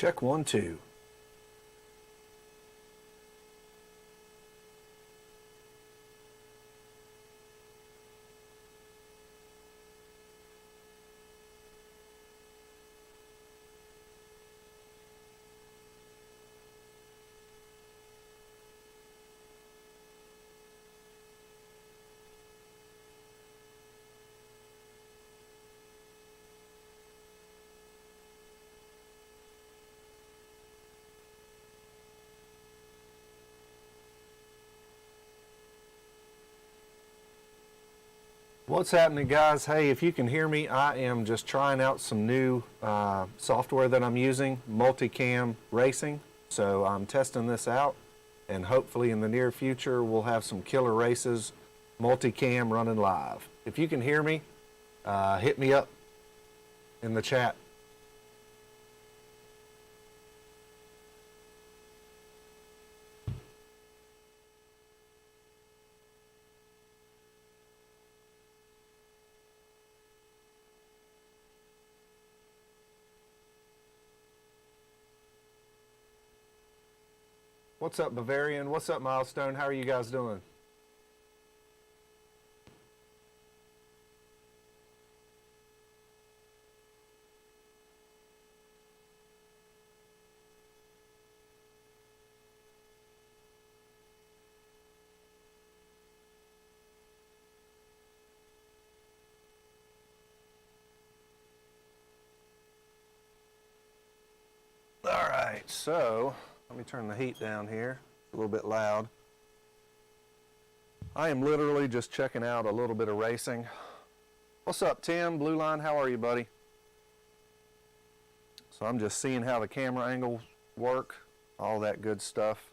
Check 1, 2. What's happening, guys? Hey, if you can hear me, I am just trying out some new software that I'm using, Multicam Racing. So I'm testing this out, and hopefully in the near future we'll have some killer races, multicam running live. If you can hear me, hit me up in the chat. What's up, Bavarian? What's up, Milestone? How are you guys doing? All right, so let me turn the heat down here. It's a little bit loud. I am literally just checking out a little bit of racing. What's up, Tim? Blue Line, how are you, buddy? So I'm just seeing how the camera angles work, all that good stuff.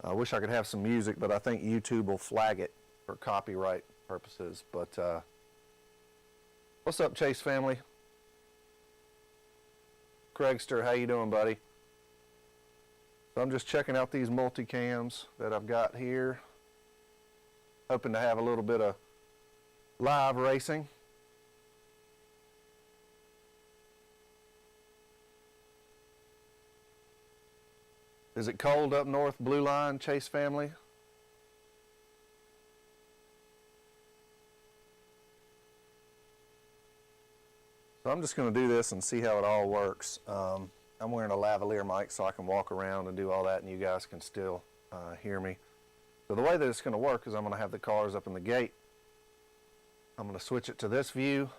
I wish I could have some music, but I think YouTube will flag it for copyright purposes. But what's up, Chase family? Craigster, how you doing, buddy? So I'm just checking out these multicams that I've got here. Hoping to have a little bit of live racing. Is it cold up north, Blue Line, Chase family? So I'm just going to do this and see how it all works. I'm wearing a lavalier mic so I can walk around and do all that and you guys can still hear me. So the way that it's going to work is I'm going to have the cars up in the gate. I'm going to switch it to this view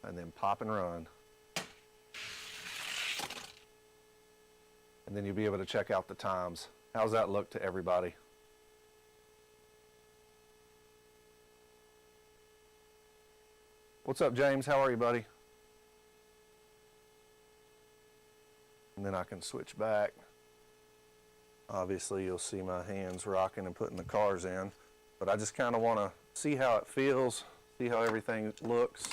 and then pop and run. And then you'll be able to check out the times. How's that look to everybody? What's up, James? How are you, buddy? And then I can switch back. Obviously, you'll see my hands rocking and putting the cars in. But I just kind of want to see how it feels, see how everything looks.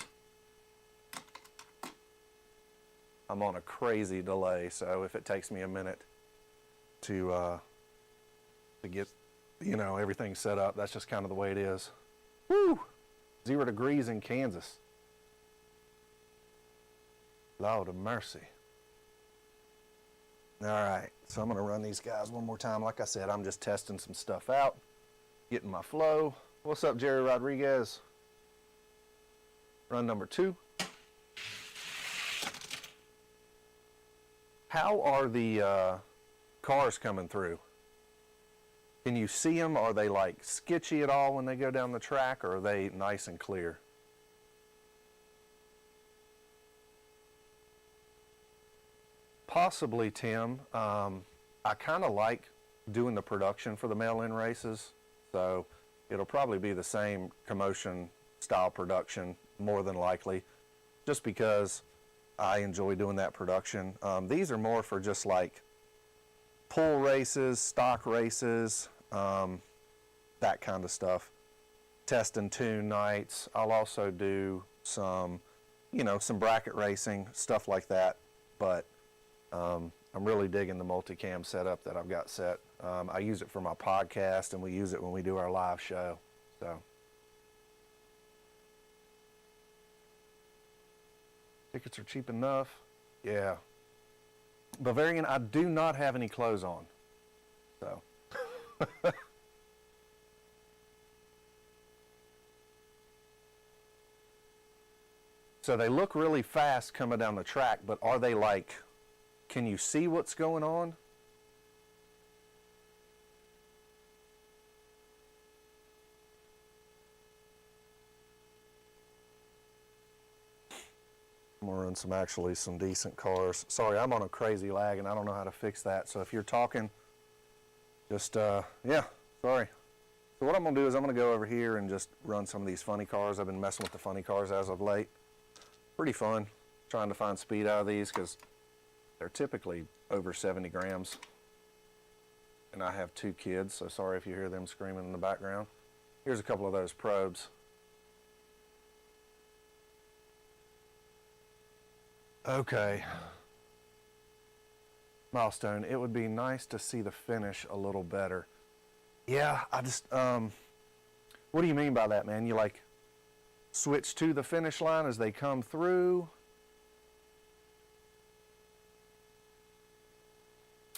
I'm on a crazy delay, so if it takes me a minute to get, you know, everything set up, that's just kind of the way it is. Woo! 0 degrees in Kansas. Lord of mercy. All right, so I'm going to run these guys one more time. Like I said, I'm just testing some stuff out, getting my flow. What's up, Jerry Rodriguez? Run number 2. How are the cars coming through? Can you see them? Are they like sketchy at all when they go down the track, or are they nice and clear? Possibly, Tim. I kind of like doing the production for the mail-in races, so it'll probably be the same Commotion style production, more than likely, just because I enjoy doing that production. These are more for just like pull races, stock races, that kind of stuff. Test and tune nights. I'll also do some, you know, some bracket racing, stuff like that, but I'm really digging the multicam setup that I've got set. I use it for my podcast, and we use it when we do our live show. So, tickets are cheap enough. Yeah. Bavarian, I do not have any clothes on. So. So they look really fast coming down the track, but are they like, can you see what's going on? I'm gonna run some decent cars. Sorry, I'm on a crazy lag and I don't know how to fix that. So if you're talking, just, yeah, sorry. So what I'm gonna do is I'm gonna go over here and just run some of these funny cars. I've been messing with the funny cars as of late. Pretty fun, trying to find speed out of these because they're typically over 70 grams. And I have 2 kids, so sorry if you hear them screaming in the background. Here's a couple of those probes. Okay. Milestone, it would be nice to see the finish a little better. Yeah, I just, what do you mean by that, man? You like switch to the finish line as they come through?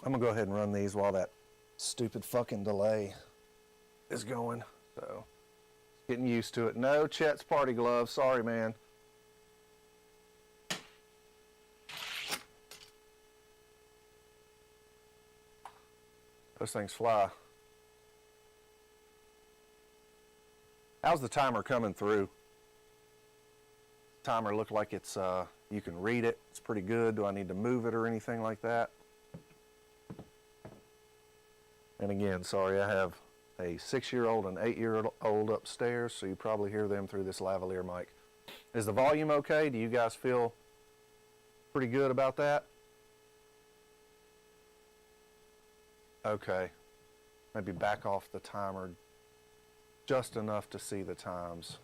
I'm gonna go ahead and run these while that stupid fucking delay is going. So, getting used to it. No Chet's party gloves, sorry, man. Those things fly. How's the timer coming through? Timer look like it's, you can read it. It's pretty good. Do I need to move it or anything like that? And again, sorry, I have a 6-year-old and 8-year-old upstairs, so you probably hear them through this lavalier mic. Is the volume okay? Do you guys feel pretty good about that? Okay. Maybe back off the timer just enough to see the times.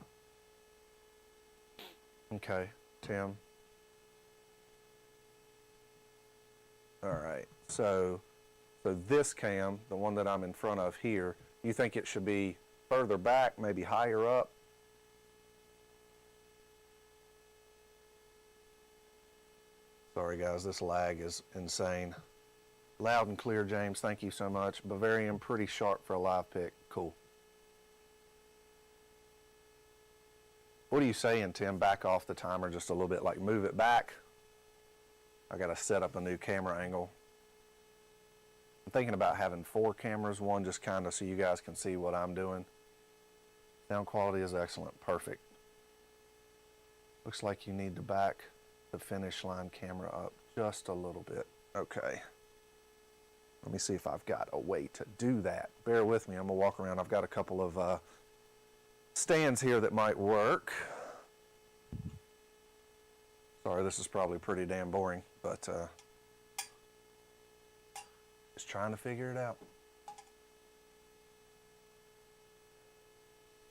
Okay, Tim. All right, so this cam, the one that I'm in front of here, you think it should be further back, maybe higher up? Sorry guys, this lag is insane. Loud and clear, James, thank you so much. Bavarian, pretty sharp for a live pick, cool. What are you saying, Tim? Back off the timer just a little bit, like move it back. I gotta set up a new camera angle. I'm thinking about having 4 cameras, one just kind of so you guys can see what I'm doing. Sound quality is excellent, perfect. Looks like you need to back the finish line camera up just a little bit. Okay. Let me see if I've got a way to do that. Bear with me, I'm gonna walk around. I've got a couple of stands here that might work. Sorry, this is probably pretty damn boring, but just trying to figure it out.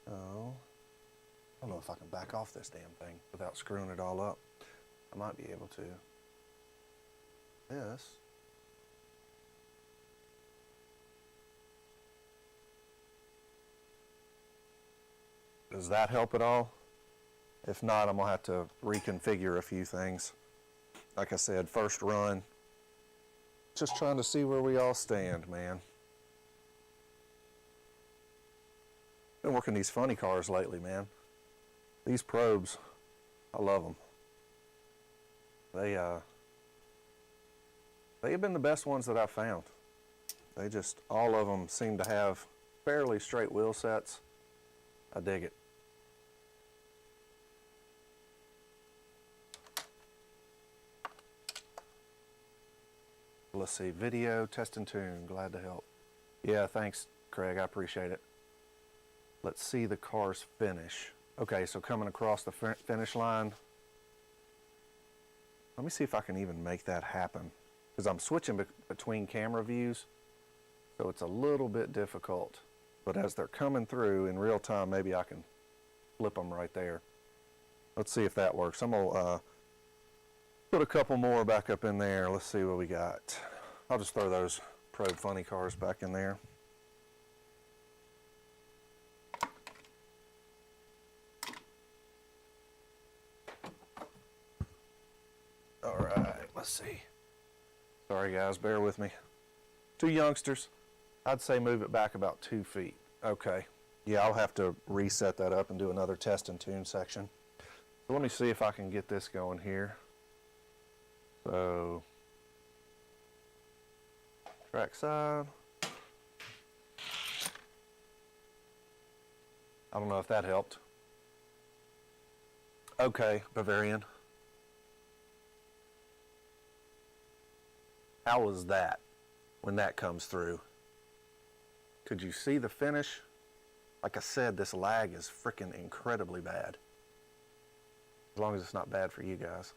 Oh, I don't know if I can back off this damn thing without screwing it all up. I might be able to. This. Does that help at all? If not, I'm gonna have to reconfigure a few things. Like I said, first run. Just trying to see where we all stand, man. Been working these funny cars lately, man. These probes, I love them. They have been the best ones that I've found. They just, all of them seem to have fairly straight wheel sets. I dig it. Let's see, video, test and tune, glad to help. Yeah, thanks, Craig, I appreciate it. Let's see the car's finish. Okay, so coming across the finish line. Let me see if I can even make that happen, because I'm switching between camera views, so it's a little bit difficult. But as they're coming through in real time, maybe I can flip them right there. Let's see if that works. I'm gonna put a couple more back up in there. Let's see what we got. I'll just throw those probe funny cars back in there. All right, let's see. Sorry guys, bear with me. Two youngsters. I'd say move it back about 2 feet. Okay. Yeah, I'll have to reset that up and do another test and tune section. So let me see if I can get this going here. So, track side. I don't know if that helped. Okay, Bavarian. How was that when that comes through? Could you see the finish? Like I said, this lag is freaking incredibly bad. As long as it's not bad for you guys.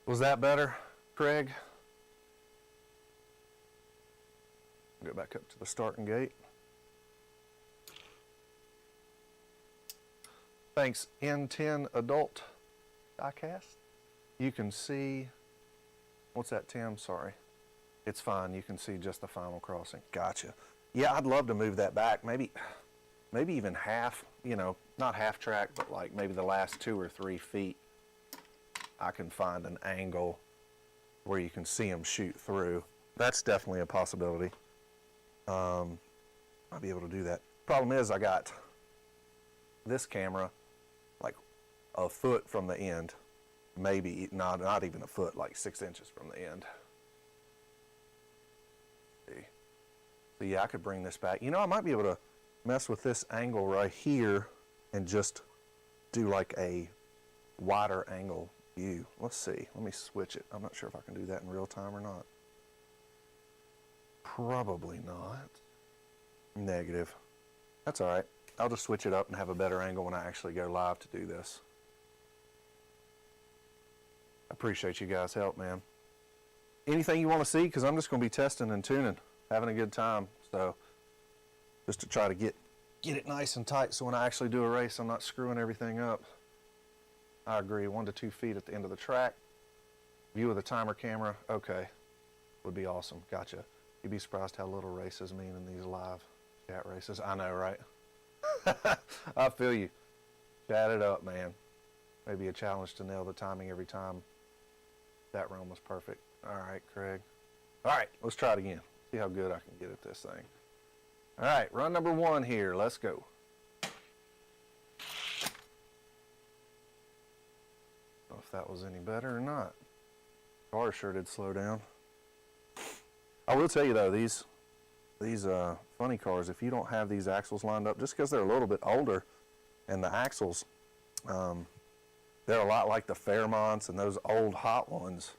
Was that better, Craig? Go back up to the starting gate. Thanks, N10 Adult Diecast. You can see, what's that, Tim? Sorry. It's fine. You can see just the final crossing. Gotcha. Yeah, I'd love to move that back. Maybe even half, you know, not half track, but like maybe the last 2 or 3 feet. I can find an angle where you can see them shoot through. That's definitely a possibility. I'll be able to do that. Problem is I got this camera like a foot from the end. Maybe not even a foot, like 6 inches from the end. See. So yeah, I could bring this back. You know, I might be able to mess with this angle right here and just do like a wider angle view. Let's see. Let me switch it. I'm not sure if I can do that in real time or not. Probably not. Negative. That's all right. I'll just switch it up and have a better angle when I actually go live to do this. I appreciate you guys' help, man. Anything you want to see? Because I'm just going to be testing and tuning, having a good time. So just to try to get it nice and tight so when I actually do a race, I'm not screwing everything up. I agree. 1 to 2 feet at the end of the track. View of the timer camera. Okay. Would be awesome. Gotcha. You'd be surprised how little races mean in these live chat races. I know, right? I feel you. Chat it up, man. Maybe a challenge to nail the timing every time. That run was perfect. All right, Craig. All right, let's try it again. See how good I can get at this thing. All right, run number 1 here. Let's go. Don't know if that was any better or not. Car sure did slow down. I will tell you though, these funny cars, if you don't have these axles lined up, just because they're a little bit older, and the axles, they're a lot like the Fairmonts and those old hot ones.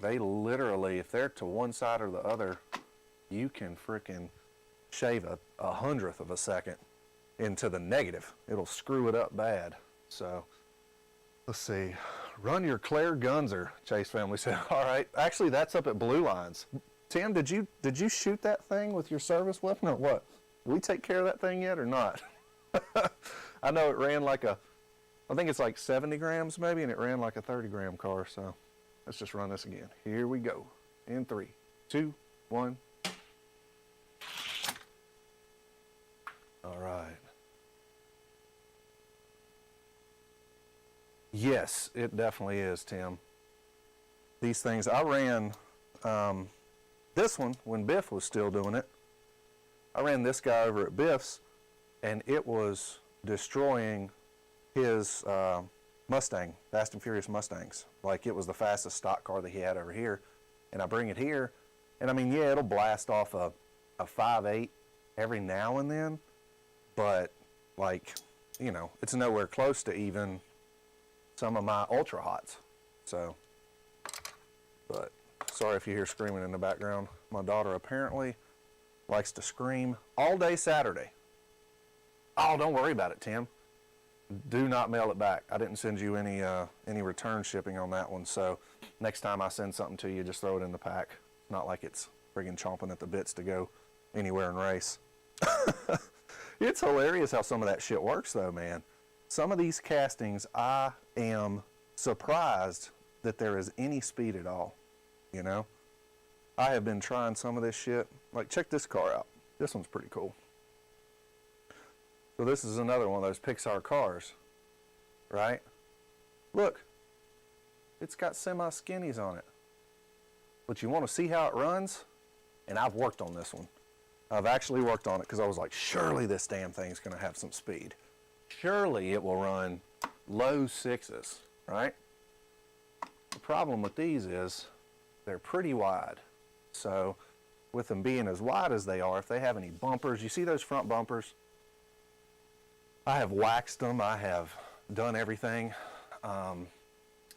They literally, if they're to one side or the other, you can frickin' shave a 100th of a second into the negative. It'll screw it up bad. So let's see. Run your Claire Gunzer, Chase family said. All right. Actually, that's up at Blue Lines. Tim, did you shoot that thing with your service weapon or what? Did we take care of that thing yet or not? I know it ran like I think it's like 70 grams maybe, and it ran like a 30-gram car. So let's just run this again. Here we go. In 3, 2, 1. All right. Yes, it definitely is, Tim. These things, I ran this one when Biff was still doing it. I ran this guy over at Biff's, and it was destroying his Mustang, Fast and Furious Mustangs. Like it was the fastest stock car that he had over here. And I bring it here, and I mean, yeah, it'll blast off a 5.8 every now and then, but like, you know, it's nowhere close to even some of my ultra hots. So, but sorry if you hear screaming in the background. My daughter apparently likes to scream all day Saturday. Oh, don't worry about it, Tim. Do not mail it back. I didn't send you any return shipping on that one. So next time I send something to you, just throw it in the pack. Not like it's friggin' chomping at the bits to go anywhere and race. It's hilarious how some of that shit works though, man. Some of these castings, I am surprised that there is any speed at all, you know? I have been trying some of this shit. Like, check this car out. This one's pretty cool. So this is another one of those Pixar cars, right? Look, it's got semi-skinnies on it. But you want to see how it runs? And I've worked on this one. I've actually worked on it because I was like, surely this damn thing's going to have some speed. Surely it will run low sixes, right? The problem with these is they're pretty wide. So with them being as wide as they are, if they have any bumpers, you see those front bumpers? I have waxed them, I have done everything, and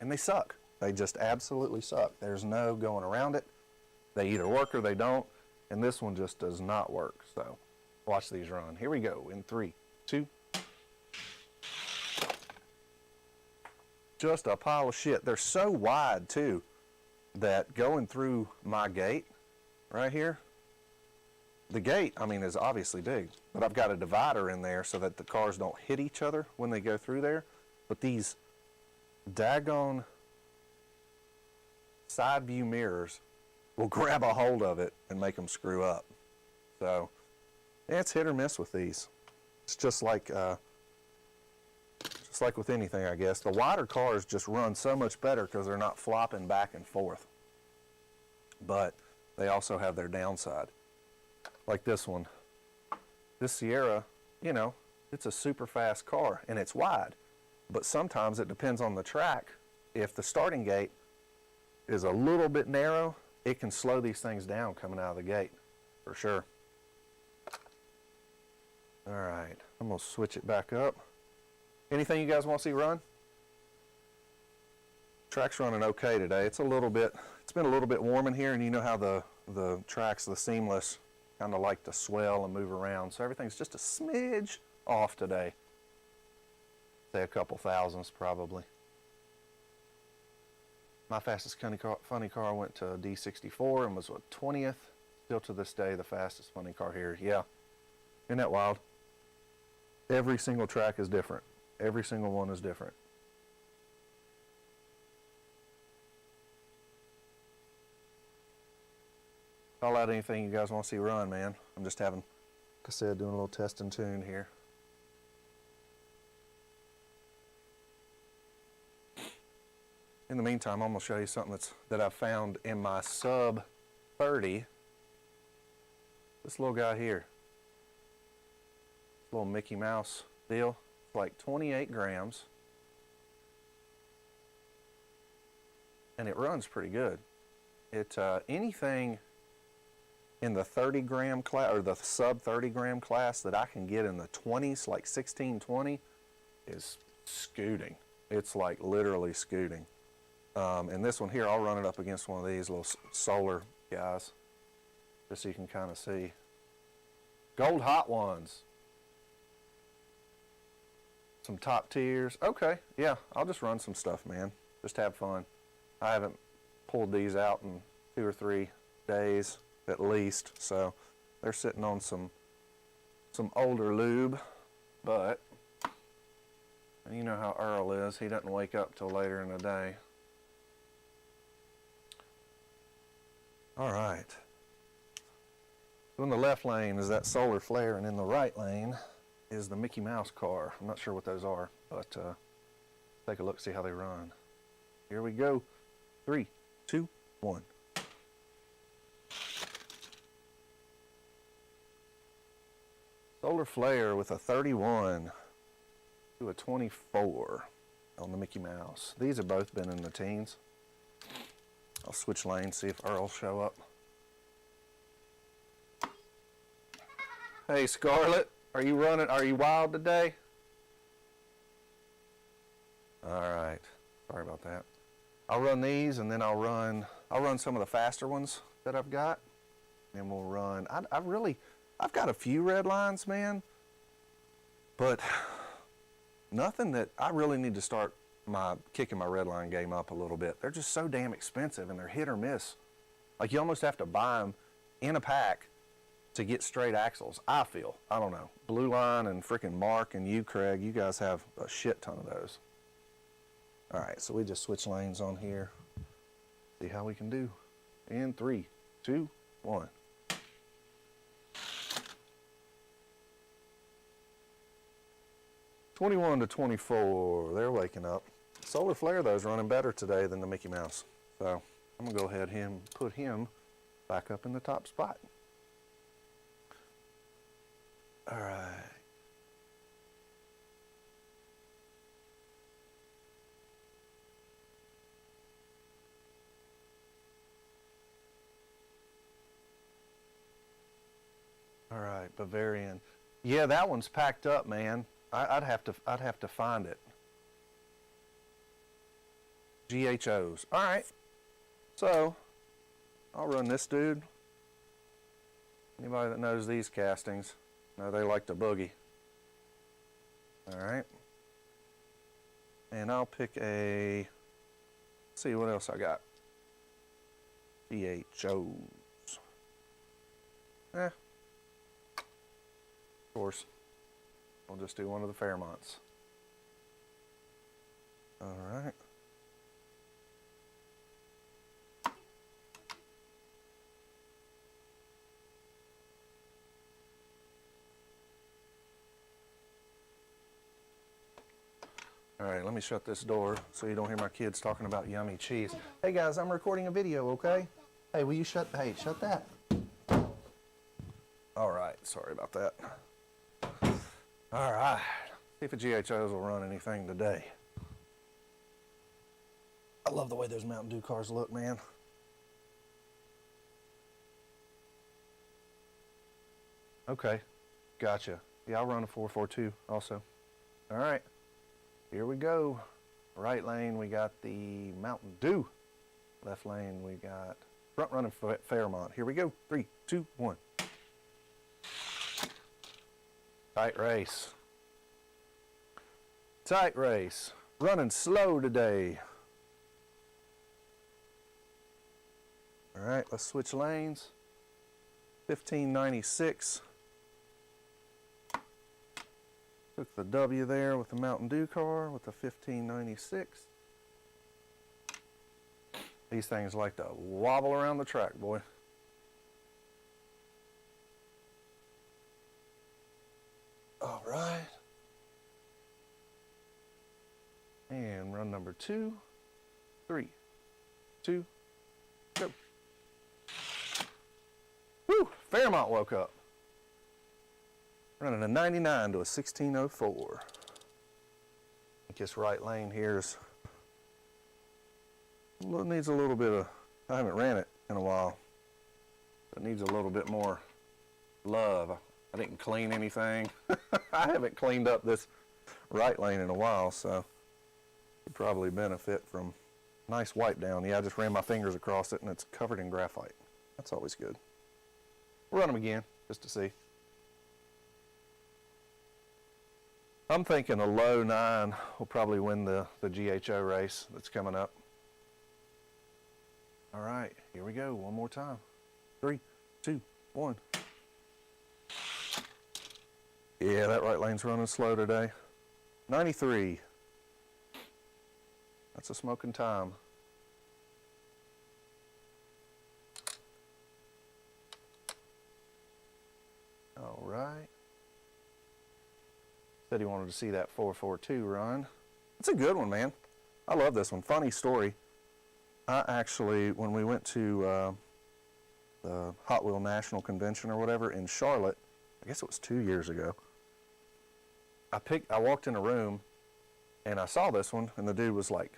they suck. They just absolutely suck. There's no going around it. They either work or they don't, and this one just does not work. So watch these run. Here we go in 3, 2. Just a pile of shit. They're so wide too that going through my gate right here, the gate, I mean, is obviously big, but I've got a divider in there so that the cars don't hit each other when they go through there. But these daggone side view mirrors will grab a hold of it and make them screw up. So yeah, it's hit or miss with these. It's just like with anything, I guess. The wider cars just run so much better because they're not flopping back and forth. But they also have their downside. Like this one. This Sierra, you know, it's a super fast car and it's wide. But sometimes it depends on the track. If the starting gate is a little bit narrow, it can slow these things down coming out of the gate, for sure. All right, I'm gonna switch it back up. Anything you guys want to see run? Track's running okay today. It's been a little bit warm in here, and you know how the tracks, the seamless, kind of like to swell and move around. So everything's just a smidge off today. Say a couple thousandths probably. My fastest funny car went to D64 and was what, 20th? Still to this day the fastest funny car here. Yeah. Isn't that wild? Every single track is different. Every single one is different. Call out anything you guys want to see run, man. I'm just having, like I said, doing a little test and tune here. In the meantime, I'm going to show you something that I found in my sub 30. This little guy here. Little Mickey Mouse deal. It's like 28 grams. And it runs pretty good. It anything in the 30 gram class or the sub 30 gram class that I can get in the 20s, like 1620, is scooting. It's like literally scooting. And this one here, I'll run it up against one of these little solar guys, just so you can kind of see. Gold Hot Ones. Some top tiers. Okay, yeah, I'll just run some stuff, man. Just have fun. I haven't pulled these out in 2 or 3 days at least, so they're sitting on some older lube, but you know how Earl is. He doesn't wake up till later in the day. All right. So in the left lane is that solar flare, and in the right lane is the Mickey Mouse car. I'm not sure what those are, but take a look, see how they run. Here we go. 3, 2, 1. Solar flare with a 31 to a 24 on the Mickey Mouse. These have both been in the teens. I'll switch lanes, see if Earl show up. Hey Scarlett, are you running? Are you wild today? All right, sorry about that. I'll run these, and then I'll run some of the faster ones that I've got, and we'll run. I've got a few red lines, man, but nothing that I really need to start kicking my red line game up a little bit. They're just so damn expensive, and they're hit or miss. Like, you almost have to buy them in a pack to get straight axles, I feel. I don't know. Blue Line and freaking Mark and you, Craig, you guys have a shit ton of those. All right, so we just switch lanes on here. See how we can do. In 3, 2, 1. $21 to $24, they're waking up. Solar Flare, though, is running better today than the Mickey Mouse. So I'm gonna go ahead and put him back up in the top spot. All right. All right, Bavarian. Yeah, that one's packed up, man. I'd have to find it. GHOs. All right. So I'll run this dude. Anybody that knows these castings, know they like to boogie. All right. And I'll pick a, let's see what else I got. GHOs. Of course. We'll just do one of the Fairmonts. All right. All right, let me shut this door so you don't hear my kids talking about yummy cheese. Hey guys, I'm recording a video, okay? Hey, will you shut that. All right, sorry about that. All right, see if the GHOs will run anything today. I love the way those Mountain Dew cars look, man. Okay, gotcha. Yeah, I'll run a 442 also. All right. Here we go. Right lane, we got the Mountain Dew. Left lane, we got front running Fairmont. Here we go. 3, 2, 1. Tight race. Tight race. Running slow today. All right, let's switch lanes. 1596. Took the W there with the Mountain Dew car with the 1596. These things like to wobble around the track, boy. All right. And run number 2, 3, 2, go. Woo! Fairmont woke up. Running a 99 to a 1604. I think this right lane here needs a little bit of, I haven't ran it in a while. It needs a little bit more love. I didn't clean anything. I haven't cleaned up this right lane in a while, so could probably benefit from nice wipe down. Yeah, I just ran my fingers across it and it's covered in graphite. That's always good. We'll run them again just to see. I'm thinking a low 9 will probably win the GHO race that's coming up. All right, here we go, one more time. 3, 2, 1. Yeah, that right lane's running slow today. 93. That's a smoking time. All right. Said he wanted to see that 442 run. It's a good one, man. I love this one. Funny story. I actually, when we went to the Hot Wheel National Convention or whatever in Charlotte, I guess it was 2 years ago, I walked in a room and I saw this one and the dude was like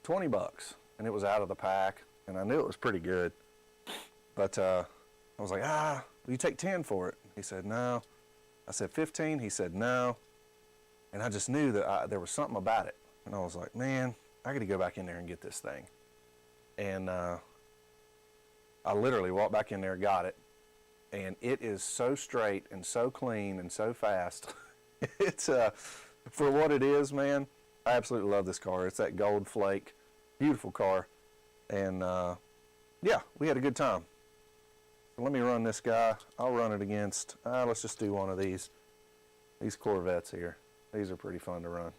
$20 and it was out of the pack and I knew it was pretty good. But I was like, will you take 10 for it? He said, no. I said 15. He said, no. And I just knew that there was something about it. And I was like, man, I got to go back in there and get this thing. And I literally walked back in there, got it. And it is so straight and so clean and so fast. It's, for what it is, man, I absolutely love this car. It's that gold flake, beautiful car. And yeah, we had a good time. So let me run this guy. I'll run it against, let's just do one of these Corvettes here. These are pretty fun to run.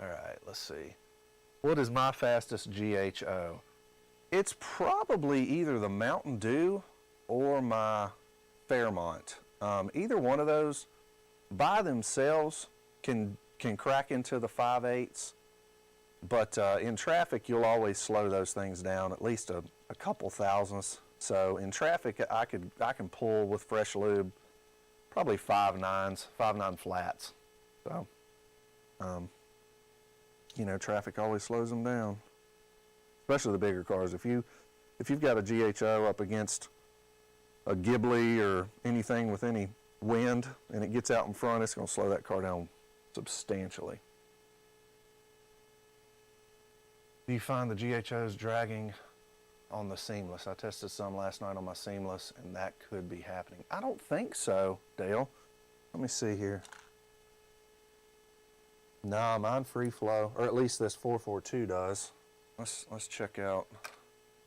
All right, let's see. What is my fastest GHO? It's probably either the Mountain Dew or my Fairmont. Either one of those by themselves can crack into the 5/8s, but in traffic you'll always slow those things down at least a couple thousandths. So in traffic I can pull with fresh lube probably 5.9s, 5.9 flats. So you know, traffic always slows them down, especially the bigger cars. If you've got a GHO up against a Ghibli or anything with any wind and it gets out in front, it's going to slow that car down substantially. Do you find the GHOs dragging on the seamless? I tested some last night on my seamless and that could be happening. I don't think so, Dale. Let me see here. Nah, mine free flow, or at least this 442 does. Let's check out.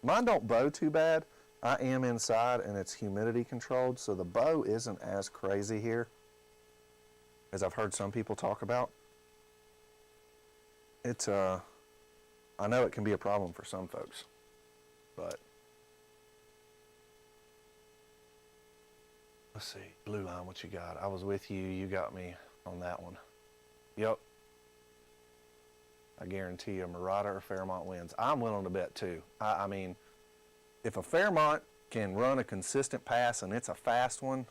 Mine don't bow too bad. I am inside and it's humidity controlled, so the bow isn't as crazy here as I've heard some people talk about. It's I know it can be a problem for some folks, but let's see. Blue Line, what you got? I was with you, you got me on that one. Yep. I guarantee you Murata or Fairmont wins. I'm willing to bet too. I mean, if a Fairmont can run a consistent pass and it's a fast one,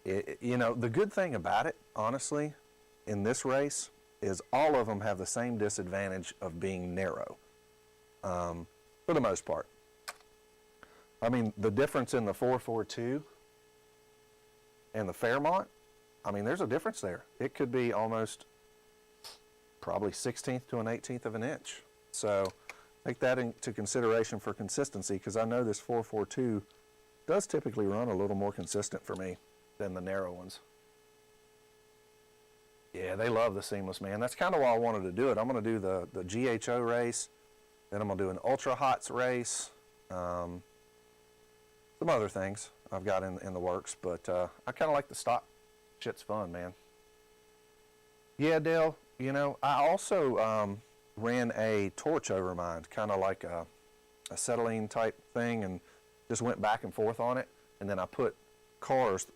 you know, the good thing about it, honestly, in this race, is all of them have the same disadvantage of being narrow, for the most part. I mean, the difference in the 442 and the Fairmont, I mean, there's a difference there. It could be almost probably 1/16 to an 1/18 of an inch. So take that into consideration for consistency, because I know this 442 does typically run a little more consistent for me than the narrow ones. Yeah, they love the seamless, man. That's kind of why I wanted to do it. I'm going to do the GHO race, then I'm going to do an Ultra Hots race, some other things I've got in the works, but I kind of like the stock. Shit's fun, man. Yeah, Dale, you know, I also ran a torch over mine, kind of like a acetylene type thing, and just went back and forth on it, and then I put cars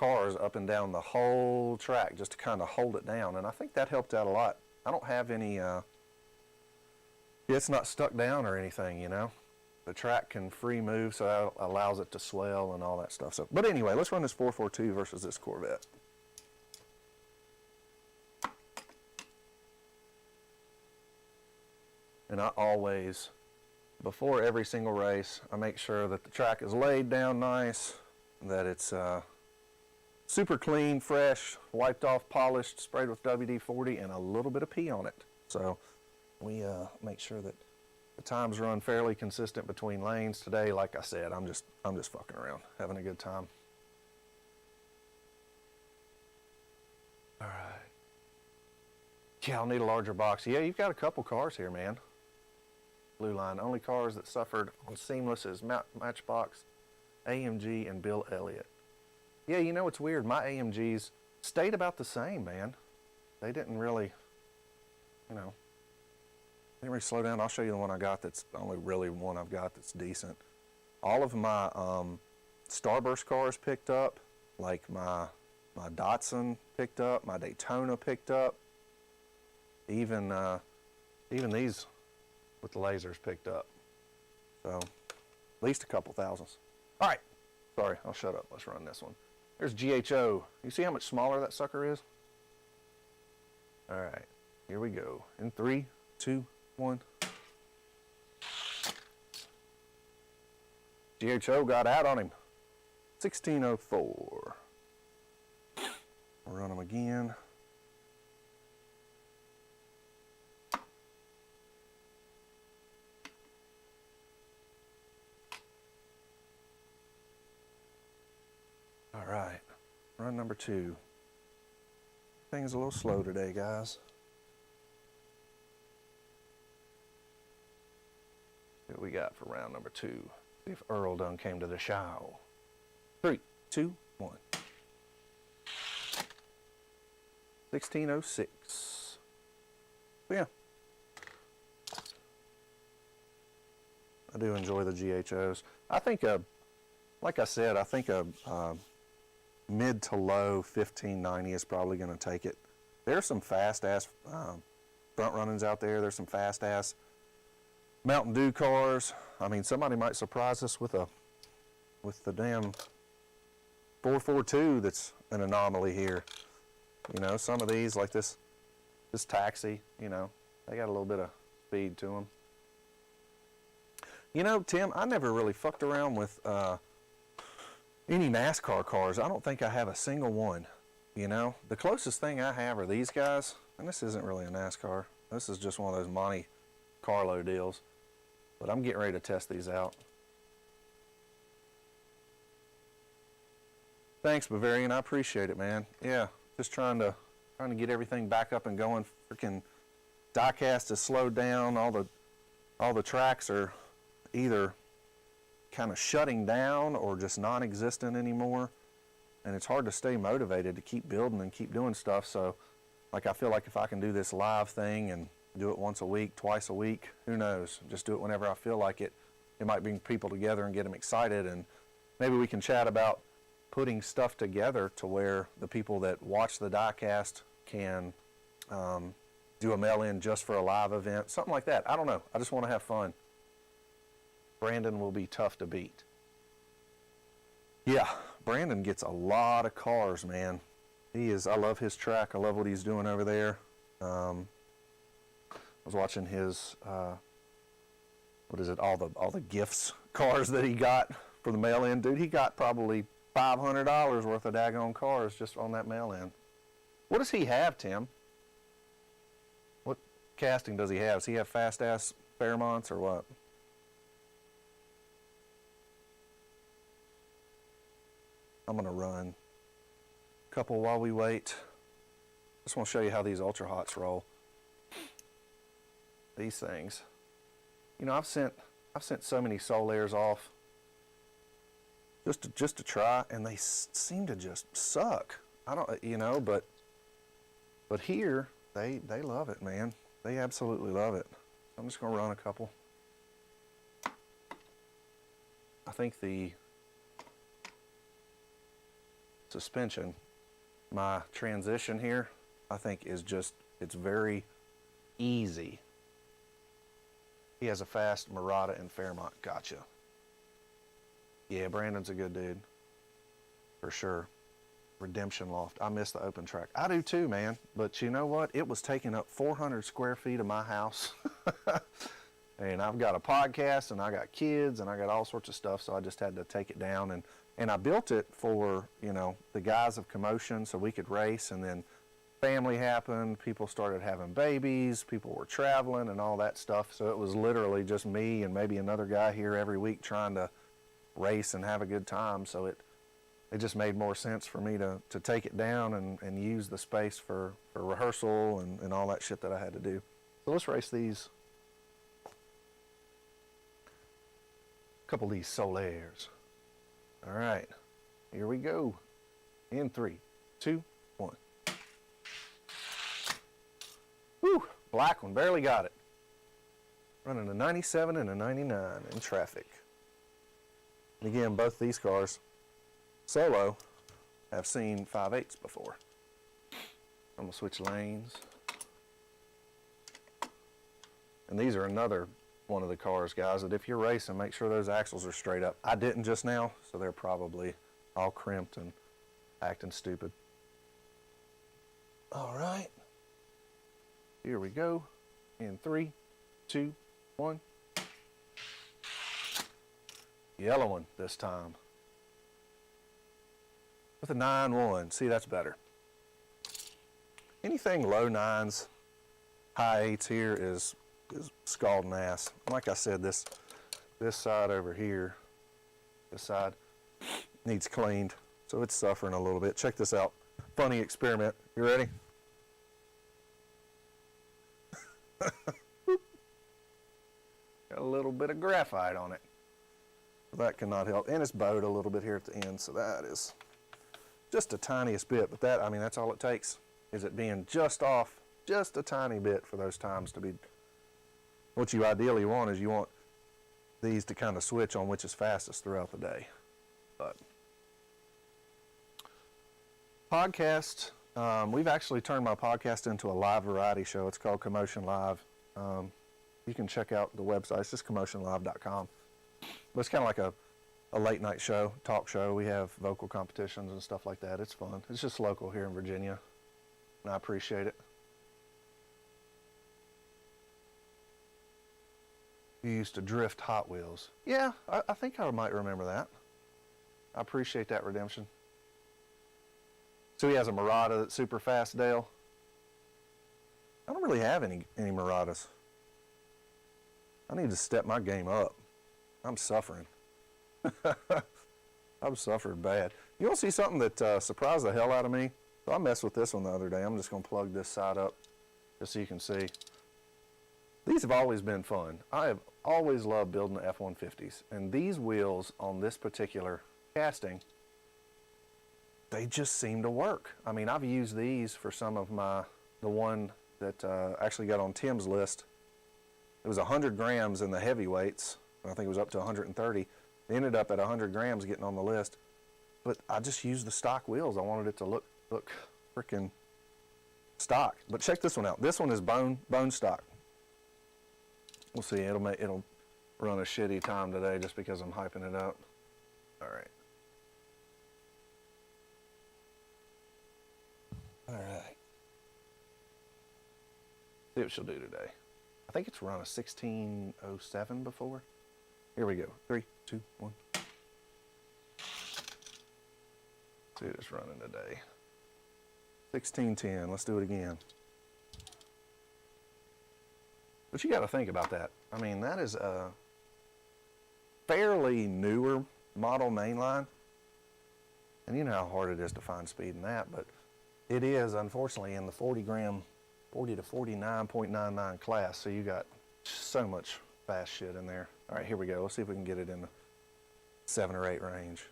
up and down the whole track just to kind of hold it down, and I think that helped out a lot. I don't have any, it's not stuck down or anything, you know. The track can free move, so that allows it to swell and all that stuff. So, but anyway, let's run this 442 versus this Corvette. And I always, before every single race, I make sure that the track is laid down nice, that it's super clean, fresh, wiped off, polished, sprayed with WD-40, and a little bit of pee on it. So we make sure that the times run fairly consistent between lanes. Today, like I said, I'm just fucking around, having a good time. All right. Yeah, I'll need a larger box. Yeah, you've got a couple cars here, man. Blue Line. Only cars that suffered on seamless is Matchbox, AMG, and Bill Elliott. Yeah, you know, it's weird. My AMGs stayed about the same, man. They didn't really, you know, didn't really slow down. I'll show you the one I got that's the only really one I've got that's decent. All of my Starburst cars picked up, like my Datsun picked up, my Daytona picked up, even these with the lasers picked up. So at least a couple thousandths. All right, sorry, I'll shut up. Let's run this one. There's GHO. You see how much smaller that sucker is? All right, here we go. In 3, 2, 1. GHO got out on him. 1604. We'll run them again. All right, run number 2. Thing's a little slow today, guys. What we got for round number 2? See if Earl done came to the show. 3, 2, 1. 1606. But yeah. I do enjoy the GHOs. I think like I said, I think a mid to low 1590 is probably going to take it. There's some fast-ass front runnings out there. There's some fast-ass Mountain Dew cars. I mean, somebody might surprise us with the damn 442 that's an anomaly here. You know, some of these, like this taxi, you know, they got a little bit of speed to them. You know, Tim, I never really fucked around with any NASCAR cars. I don't think I have a single one, you know. The closest thing I have are these guys, and this isn't really a NASCAR. This is just one of those Monte Carlo deals. But I'm getting ready to test these out. Thanks, Bavarian. I appreciate it, man. Yeah, just trying to get everything back up and going. Freaking diecast is slowed down. All the tracks are either kind of shutting down or just non-existent anymore, and it's hard to stay motivated to keep building and keep doing stuff. So, like, I feel like if I can do this live thing and do it once a week, twice a week, who knows? Just do it whenever I feel like it. It might bring people together and get them excited, and maybe we can chat about putting stuff together to where the people that watch the diecast can do a mail-in just for a live event, something like that. I don't know. I just want to have fun. Brandon will be tough to beat. Yeah, Brandon gets a lot of cars, man. I love his track. I love what he's doing over there. I was watching his, what is it, all the gifts cars that he got for the mail-in. Dude, he got probably $500 worth of daggone cars just on that mail-in. What does he have, Tim? What casting does he have? Does he have fast-ass Fairmonts or what? I'm going to run a couple while we wait. Just want to show you how these Ultra Hots roll. These things. You know, I've sent so many Solairs off just to try, and they seem to just suck. I don't, you know, but here they love it, man. They absolutely love it. I'm just going to run a couple. I think the suspension, my transition here, I think is just, it's very easy. He has a fast Murata and Fairmont. Gotcha. Yeah, Brandon's a good dude. For sure. Redemption Loft. I miss the open track. I do too, man. But you know what? It was taking up 400 square feet of my house. And I've got a podcast, and I got kids, and I got all sorts of stuff, so I just had to take it down. And I built it for, you know, the guys of Commotion so we could race, and then family happened, people started having babies, people were traveling and all that stuff, so it was literally just me and maybe another guy here every week trying to race and have a good time. So it just made more sense for me to take it down and use the space for rehearsal and all that shit that I had to do. So let's race these. A couple of these Solairs. All right, here we go. In 3, 2, 1. Woo, black one, barely got it. Running a 97 and a 99 in traffic. And again, both these cars, solo, have seen 5.8s before. I'm gonna switch lanes. And these are another one of the cars, guys, that if you're racing, make sure those axles are straight up. I didn't just now, so they're probably all crimped and acting stupid. All right. Here we go. In 3, 2, 1. Yellow one this time. With a 9-1. See, that's better. Anything low 9s, high 8s here is scalding ass. Like I said, this side over here, this side needs cleaned, so it's suffering a little bit. Check this out. Funny experiment. You ready? Got a little bit of graphite on it. That cannot help. And it's bowed a little bit here at the end, so that is just the tiniest bit. But that, I mean, that's all it takes, is it being just off just a tiny bit for those times to be. What you ideally want is you want these to kind of switch on which is fastest throughout the day. But podcast, we've actually turned my podcast into a live variety show. It's called Commotion Live. You can check out the website. It's just commotionlive.com. But it's kind of like a late night show, talk show. We have vocal competitions and stuff like that. It's fun. It's just local here in Virginia, and I appreciate it. You used to drift Hot Wheels. Yeah, I think I might remember that. I appreciate that, Redemption. So he has a Murata that's super fast, Dale. I don't really have any Muratas. I need to step my game up. I'm suffering. I'm suffering bad. You want to see something that surprised the hell out of me? So I messed with this one the other day. I'm just going to plug this side up just so you can see. These have always been fun. I have always loved building the F-150s. And these wheels on this particular casting, they just seem to work. I mean, I've used these for some of the one that actually got on Tim's list. It was 100 grams in the heavyweights. I think it was up to 130. It ended up at 100 grams getting on the list. But I just used the stock wheels. I wanted it to look freaking stock. But check this one out. This one is bone stock. We'll see. It'll run a shitty time today just because I'm hyping it up. All right. All right. See what she'll do today. I think it's run a 1607 before. Here we go. 3, 2, 1. See what it's running today. 1610. Let's do it again. But you got to think about that. I mean, that is a fairly newer model mainline. And you know how hard it is to find speed in that, but it is, unfortunately, in the 40 to 49.99 class. So you got so much fast shit in there. All right, here we go. Let's see if we can get it in the 7 or 8 range.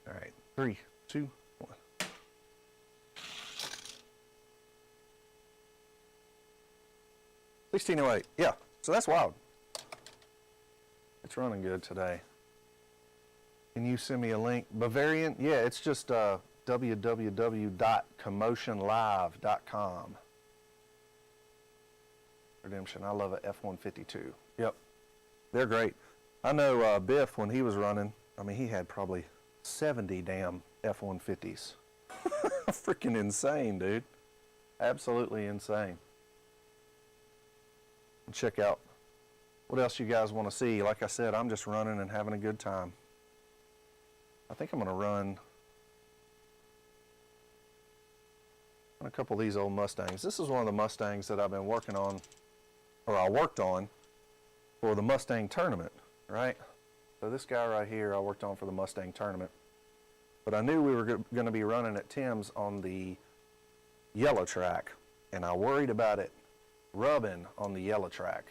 All right, 3, 2, 1. $16.08. Yeah, so that's wild. It's running good today. Can you send me a link? Bavarian? Yeah, it's just www.commotionlive.com. Redemption. I love a F-152. Yep. They're great. I know Biff, when he was running, I mean, he had probably 70 damn F-150s. Freaking insane, dude. Absolutely insane. Check out what else you guys want to see. Like I said, I'm just running and having a good time. I think I'm going to run a couple of these old Mustangs. This is one of the Mustangs that I've been working on, or I worked on for the Mustang tournament, right? So this guy right here I worked on for the Mustang tournament. But I knew we were going to be running at Tim's on the yellow track, and I worried about it rubbing on the yellow track.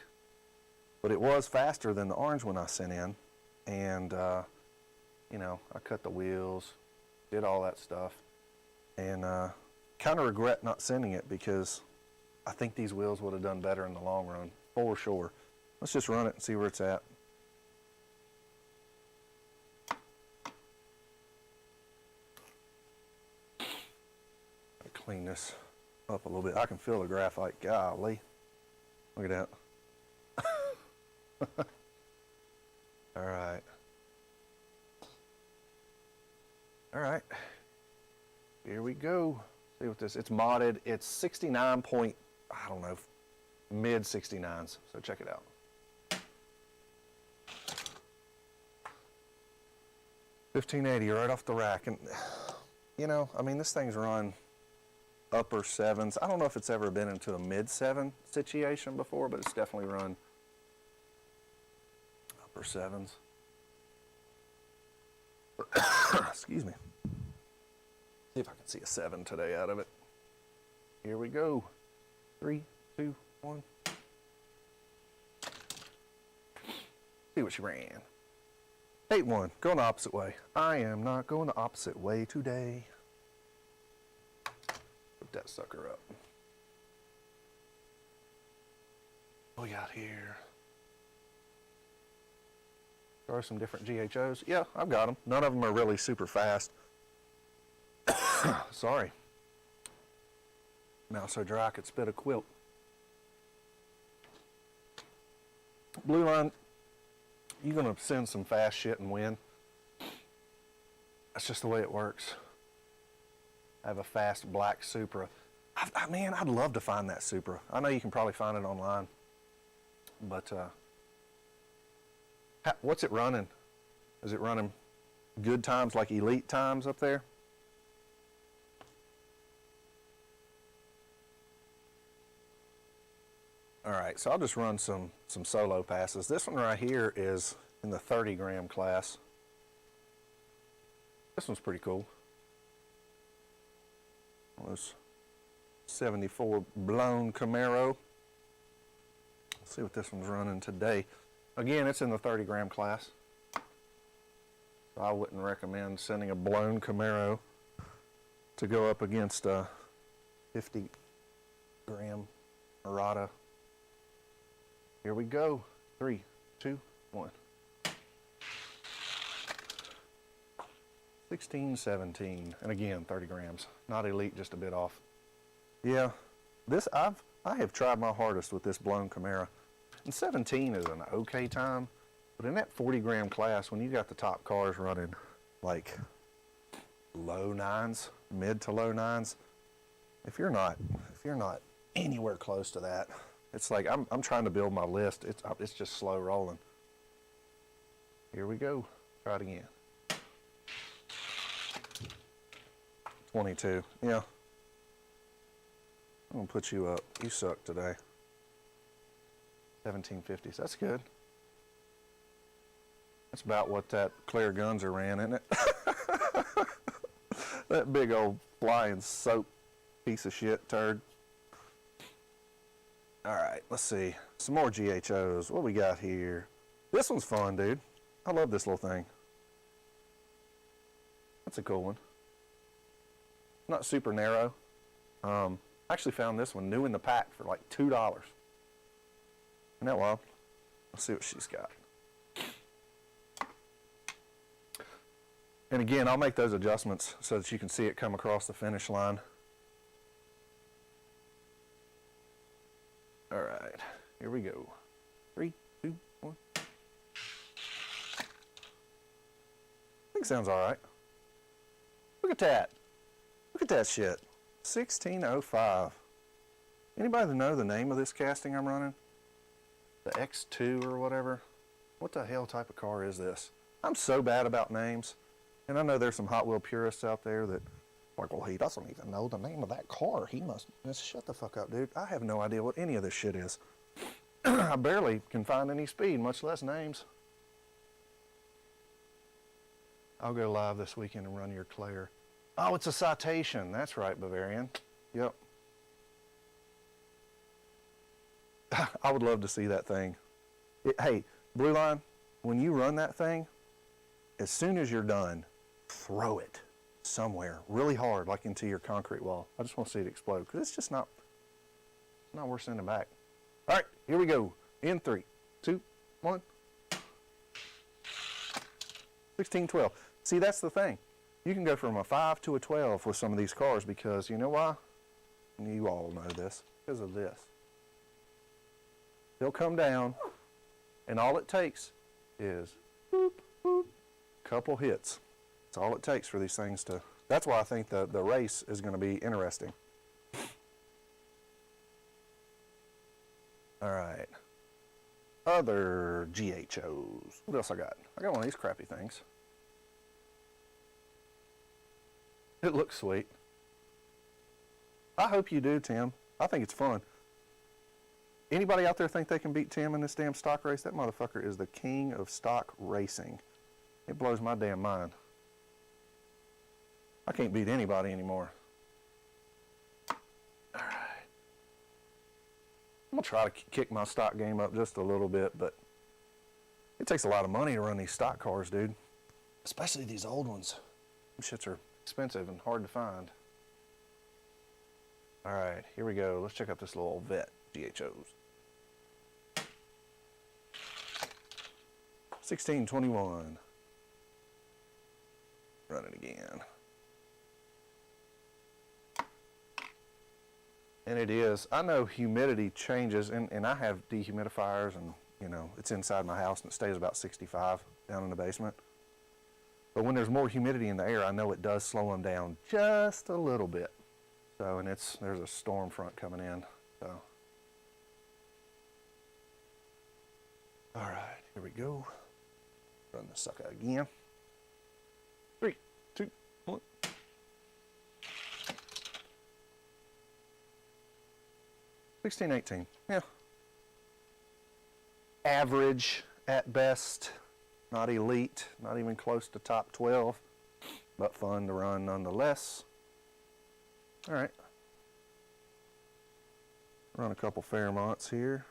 But it was faster than the orange one I sent in, and you know, I cut the wheels, did all that stuff, and kind of regret not sending it because I think these wheels would have done better in the long run, for sure. Let's just run it and see where it's at. Clean this up a little bit. I can feel the graphite. Golly. Look at that. All right. All right. Here we go. See what this, it's modded. It's 69 point, I don't know, mid 69s. So check it out. $15.80 right off the rack. And, you know, I mean, this thing's run upper 7s. I don't know if it's ever been into a mid 7 situation before, but it's definitely run upper 7s. Excuse me. See if I can see a 7 today out of it. Here we go. 3, 2, 1. See what she ran. 8-1. Going the opposite way. I am not going the opposite way today. Put that sucker up. What we got here? Throw some different GHOs. Yeah, I've got them. None of them are really super fast. Sorry. Mouth so dry I could spit a quilt. Blue Line, you're gonna send some fast shit and win. That's just the way it works. I have a fast black Supra. Man, I'd love to find that Supra. I know you can probably find it online, but what's it running? Is it running good times, like elite times up there? All right, so I'll just run some solo passes. This one right here is in the 30-gram class. This one's pretty cool. This 74 blown Camaro. Let's see what this one's running today. Again, it's in the 30-gram class. So I wouldn't recommend sending a blown Camaro to go up against a 50-gram Murata. Here we go. 3, 2, 1. 16, 17, and again 30 grams. Not elite, just a bit off. Yeah, I have tried my hardest with this blown Camaro. And 17 is an okay time, but in that 40-gram class, when you got the top cars running like low nines, mid to low nines, if you're not anywhere close to that, it's like I'm trying to build my list. It's just slow rolling. Here we go. Try it again. 22. Yeah. I'm gonna put you up. You suck today. 1750s. That's good. That's about what that Clear Gunzer ran, isn't it? That big old flying soap piece of shit turd. All right, let's see. Some more GHOs. What we got here? This one's fun, dude. I love this little thing. That's a cool one. Not super narrow. I actually found this one new in the pack for like $2. Isn't that wild? Let's see what she's got. And again, I'll make those adjustments so that you can see it come across the finish line. All right, here we go. 3, 2, 1. I think sounds all right. Look at that. Look at that shit. 1605. Anybody know the name of this casting I'm running? The X2 or whatever? What the hell type of car is this? I'm so bad about names. And I know there's some Hot Wheel purists out there that, like, well, he doesn't even know the name of that car. He must. Just shut the fuck up, dude. I have no idea what any of this shit is. I barely can find any speed, much less names. I'll go live this weekend and run your Claire. Oh, it's a Citation. That's right, Bavarian. Yep. I would love to see that thing. Hey, Blue Line, when you run that thing, as soon as you're done, throw it somewhere really hard, like into your concrete wall. I just want to see it explode, because it's just not worth sending back. All right, here we go. In 3, 2, 1. 16, 12. See, that's the thing. You can go from a 5 to a 12 with some of these cars, because you know why? You all know this. Because of this. They'll come down, and all it takes is boop, boop, couple hits. That's all it takes for these things to. That's why I think the race is going to be interesting. All right. Other GHOs. What else I got? I got one of these crappy things. It looks sweet. I hope you do, Tim. I think it's fun. Anybody out there think they can beat Tim in this damn stock race? That motherfucker is the king of stock racing. It blows my damn mind. I can't beat anybody anymore. All right. I'm going to try to kick my stock game up just a little bit, but it takes a lot of money to run these stock cars, dude. Especially these old ones. Them shits are expensive and hard to find. All right, here we go. Let's check out this little vet GHOs. 1621. Run it again. And it is, I know humidity changes, and I have dehumidifiers, and you know, it's inside my house and it stays about 65 down in the basement. But when there's more humidity in the air, I know it does slow them down just a little bit. So, and there's a storm front coming in, so. All right, here we go. Run the sucker again. 3, 2, 1. $16.18. Yeah. Average at best. Not elite. Not even close to top 12. But fun to run nonetheless. All right. Run a couple Fairmonts here.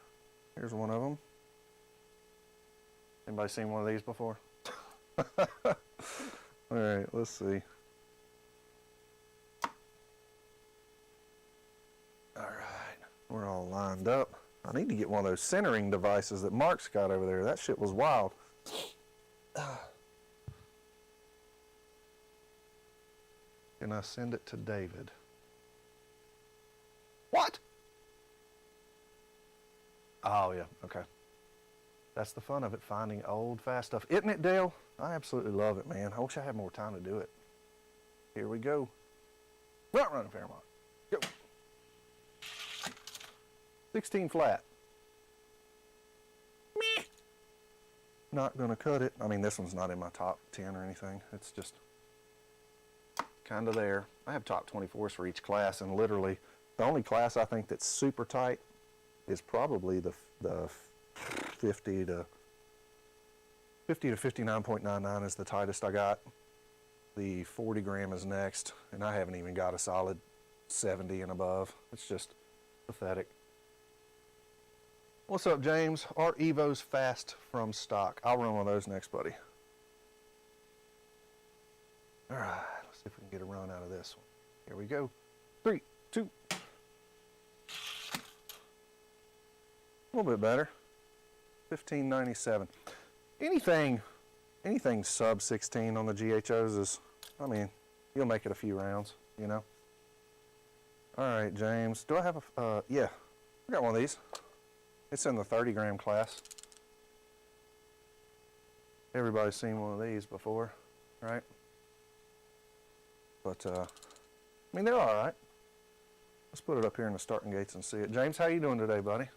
Here's one of them. Anybody seen one of these before? All right, let's see. All right, we're all lined up. I need to get one of those centering devices that Mark's got over there. That shit was wild. Can I send it to David? What? Oh, yeah, okay. That's the fun of it, finding old, fast stuff. Isn't it, Dale? I absolutely love it, man. I wish I had more time to do it. Here we go. Front running Fairmont. Go. 16 flat. Meh. Not going to cut it. I mean, this one's not in my top 10 or anything. It's just kind of there. I have top 24s for each class, and literally the only class I think that's super tight is probably the 50 to 59.99 is the tightest I got. The 40 gram is next, and I haven't even got a solid 70 and above. It's just pathetic. What's up, James? Are Evos fast from stock? I'll run one of those next, buddy. All right, let's see if we can get a run out of this one. Here we go. 3, 2. A little bit better. 1597. Anything sub 16 on the GHOs is, I mean, you'll make it a few rounds, you know. All right, James. Do I have a, yeah, I got one of these. It's in the 30 gram class. Everybody's seen one of these before, right? But, I mean, they're all right. Let's put it up here in the starting gates and see it. James, how you doing today, buddy?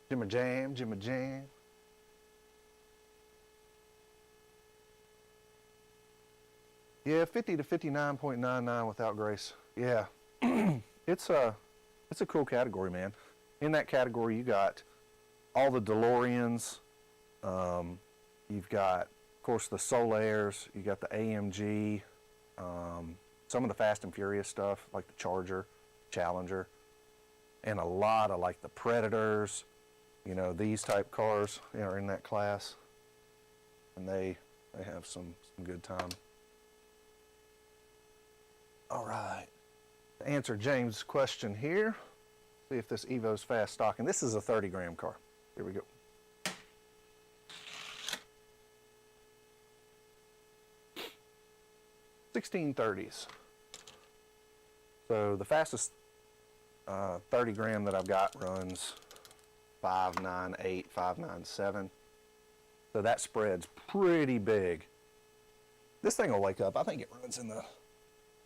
Jimmy Jam, Jimmy Jam. Yeah, 50 to 59.99 without grace. Yeah, it's a cool category, man. In that category, you got all the DeLoreans. You've got, of course, the Solairs. You got the AMG. Some of the Fast and Furious stuff, like the Charger, Challenger, and a lot of like the Predators. You know, these type cars are in that class, and they have some good time. All right, to answer James' question here, see if this Evo's fast stock, and this is a 30 gram car. Here we go. $16.30s. So the fastest 30 gram that I've got runs 598, 597. So that spread's pretty big. This thing will wake up. I think it runs in the, I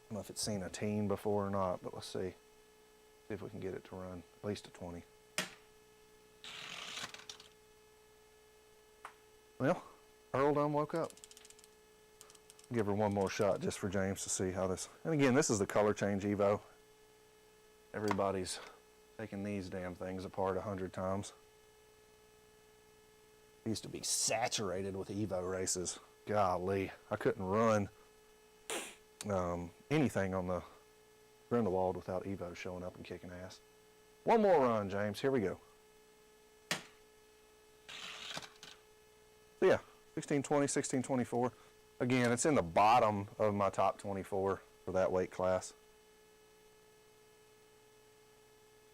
don't know if it's seen a teen before or not, but let's see. See if we can get it to run at least a 20. Well, Earl done woke up. Give her one more shot just for James to see how this, and again, this is the color change Evo. Everybody's taking these damn things apart 100 times. I used to be saturated with Evo races. Golly, I couldn't run anything on the Grindelwald without Evo showing up and kicking ass. One more run, James. Here we go. So yeah, 1620, 1624. Again, it's in the bottom of my top 24 for that weight class.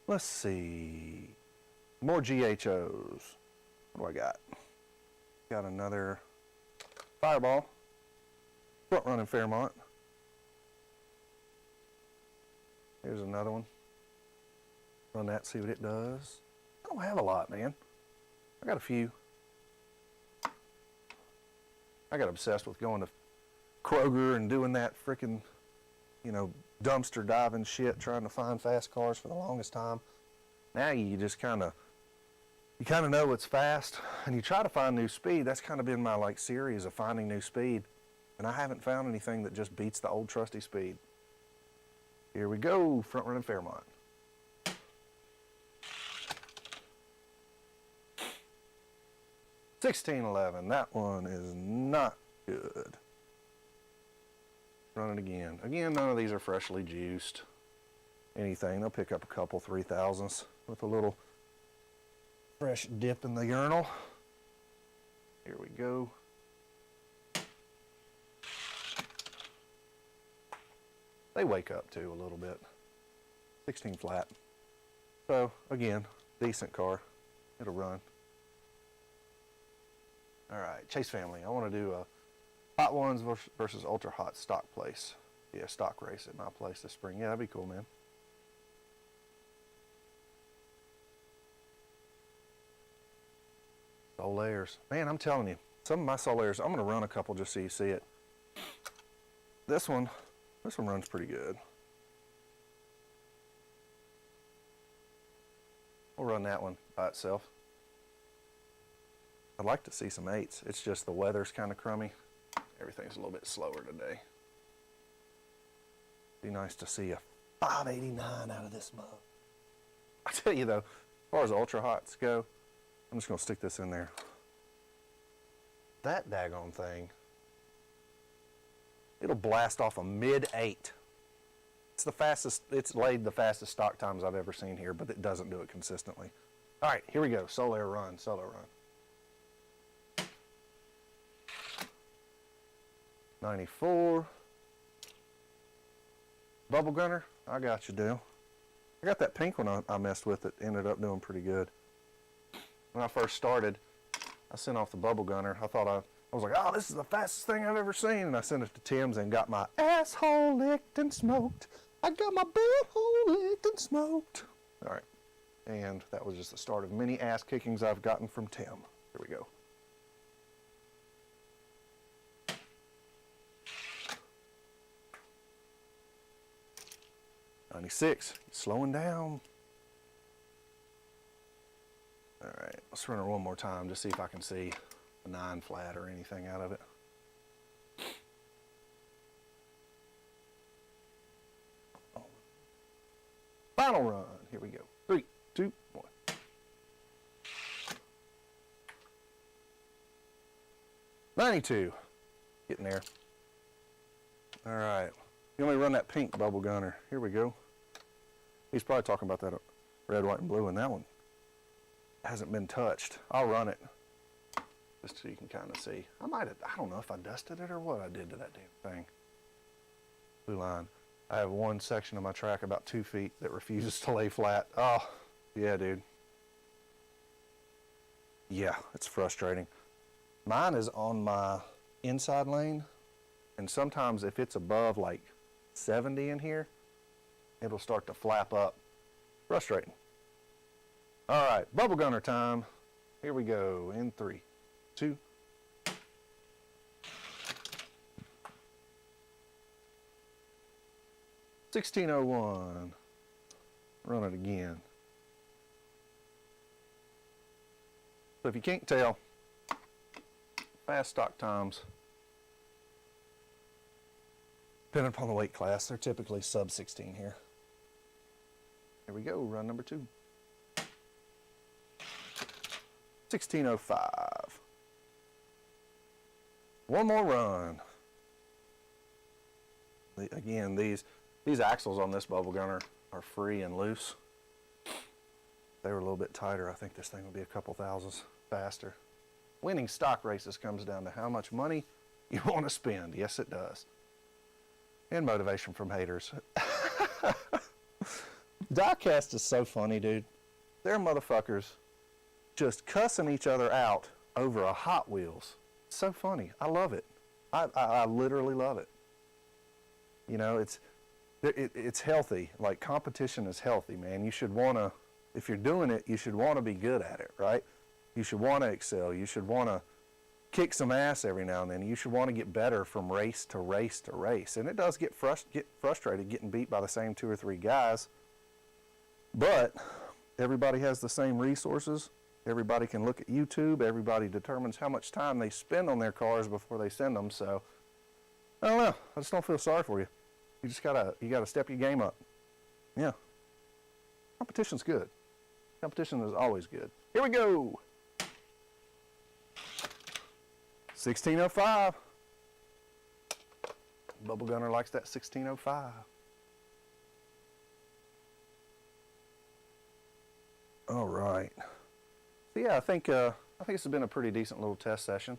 Let's see. More GHOs. What do I got? Got another Fireball. Front running Fairmont. Here's another one. Run that, see what it does. I don't have a lot, man. I got a few. I got obsessed with going to Kroger and doing that frickin', you know, dumpster diving shit, trying to find fast cars for the longest time. Now you just kind of know what's fast, and you try to find new speed. That's kind of been my like series of finding new speed, and I haven't found anything that just beats the old trusty speed. Here we go, front running Fairmont. $16.11. That one is not good. Run it again. Again, none of these are freshly juiced. Anything, they'll pick up a couple 3,000s with a little fresh dip in the urinal. Here we go. They wake up too a little bit. 16 flat. So again, decent car. It'll run. All right, Chase family. I want to do a hot ones versus ultra hot stock place. Yeah, stock race at my place this spring. Yeah, that'd be cool, man. Solairs. Man, I'm telling you, some of my Solairs, I'm going to run a couple just so you see it. This one runs pretty good. We'll run that one by itself. I'd like to see some 8s. It's just the weather's kind of crummy. Everything's a little bit slower today. Be nice to see a 589 out of this mug. I tell you though, as far as ultra hots go, I'm just gonna stick this in there. That daggone thing, it'll blast off a mid-8. It's the fastest, it's laid the fastest stock times I've ever seen here, but it doesn't do it consistently. All right, here we go, solo run. 94. Bubble gunner, I got you, Dale. I got that pink one I messed with that ended up doing pretty good. When I first started, I sent off the bubble gunner. I was like, oh, this is the fastest thing I've ever seen. And I sent it to Tim's and got my asshole licked and smoked. I got my butthole licked and smoked. All right. And that was just the start of many ass kickings I've gotten from Tim. Here we go. $96, slowing down. All right, let's run it one more time, just see if I can see a 9 flat or anything out of it. Final run, here we go. 3, 2, 1. $92, getting there. All right. You want me to run that pink bubble gunner? Here we go. He's probably talking about that red, white, and blue, and that one hasn't been touched. I'll run it just so you can kind of see. I don't know if I dusted it or what I did to that damn thing. Blue line. I have one section of my track about 2 feet that refuses to lay flat. Oh, yeah, dude. Yeah, it's frustrating. Mine is on my inside lane, and sometimes if it's above like 70 in here, it'll start to flap up. Frustrating. All right, bubble gunner time. Here we go in 3, 2. $16.01. Run it again. So if you can't tell, fast stock times, depending upon the weight class, they're typically sub 16 here. Here we go, run number 2. 16.05. One more run. Again, these axles on this bubble gunner are free and loose. If they were a little bit tighter, I think this thing will be a couple thousandths faster. Winning stock races comes down to how much money you want to spend. Yes, it does. And motivation from haters. Diecast is so funny, dude. They're motherfuckers just cussing each other out over a Hot Wheels. It's so funny. I love it. I literally love it. You know, it's healthy. Like, competition is healthy, man. You should want to, if you're doing it, you should want to be good at it, right? You should want to excel. You should want to kick some ass every now and then. You should want to get better from race to race to race. And it does get frustrated getting beat by the same 2 or 3 guys. But everybody has the same resources. Everybody can look at YouTube. Everybody determines how much time they spend on their cars before they send them. So, I don't know. I just don't feel sorry for you. You just gotta step your game up. Yeah. Competition's good. Competition is always good. Here we go. 1605. Bubble Gunner likes that 1605. All right. So yeah, I think this has been a pretty decent little test session.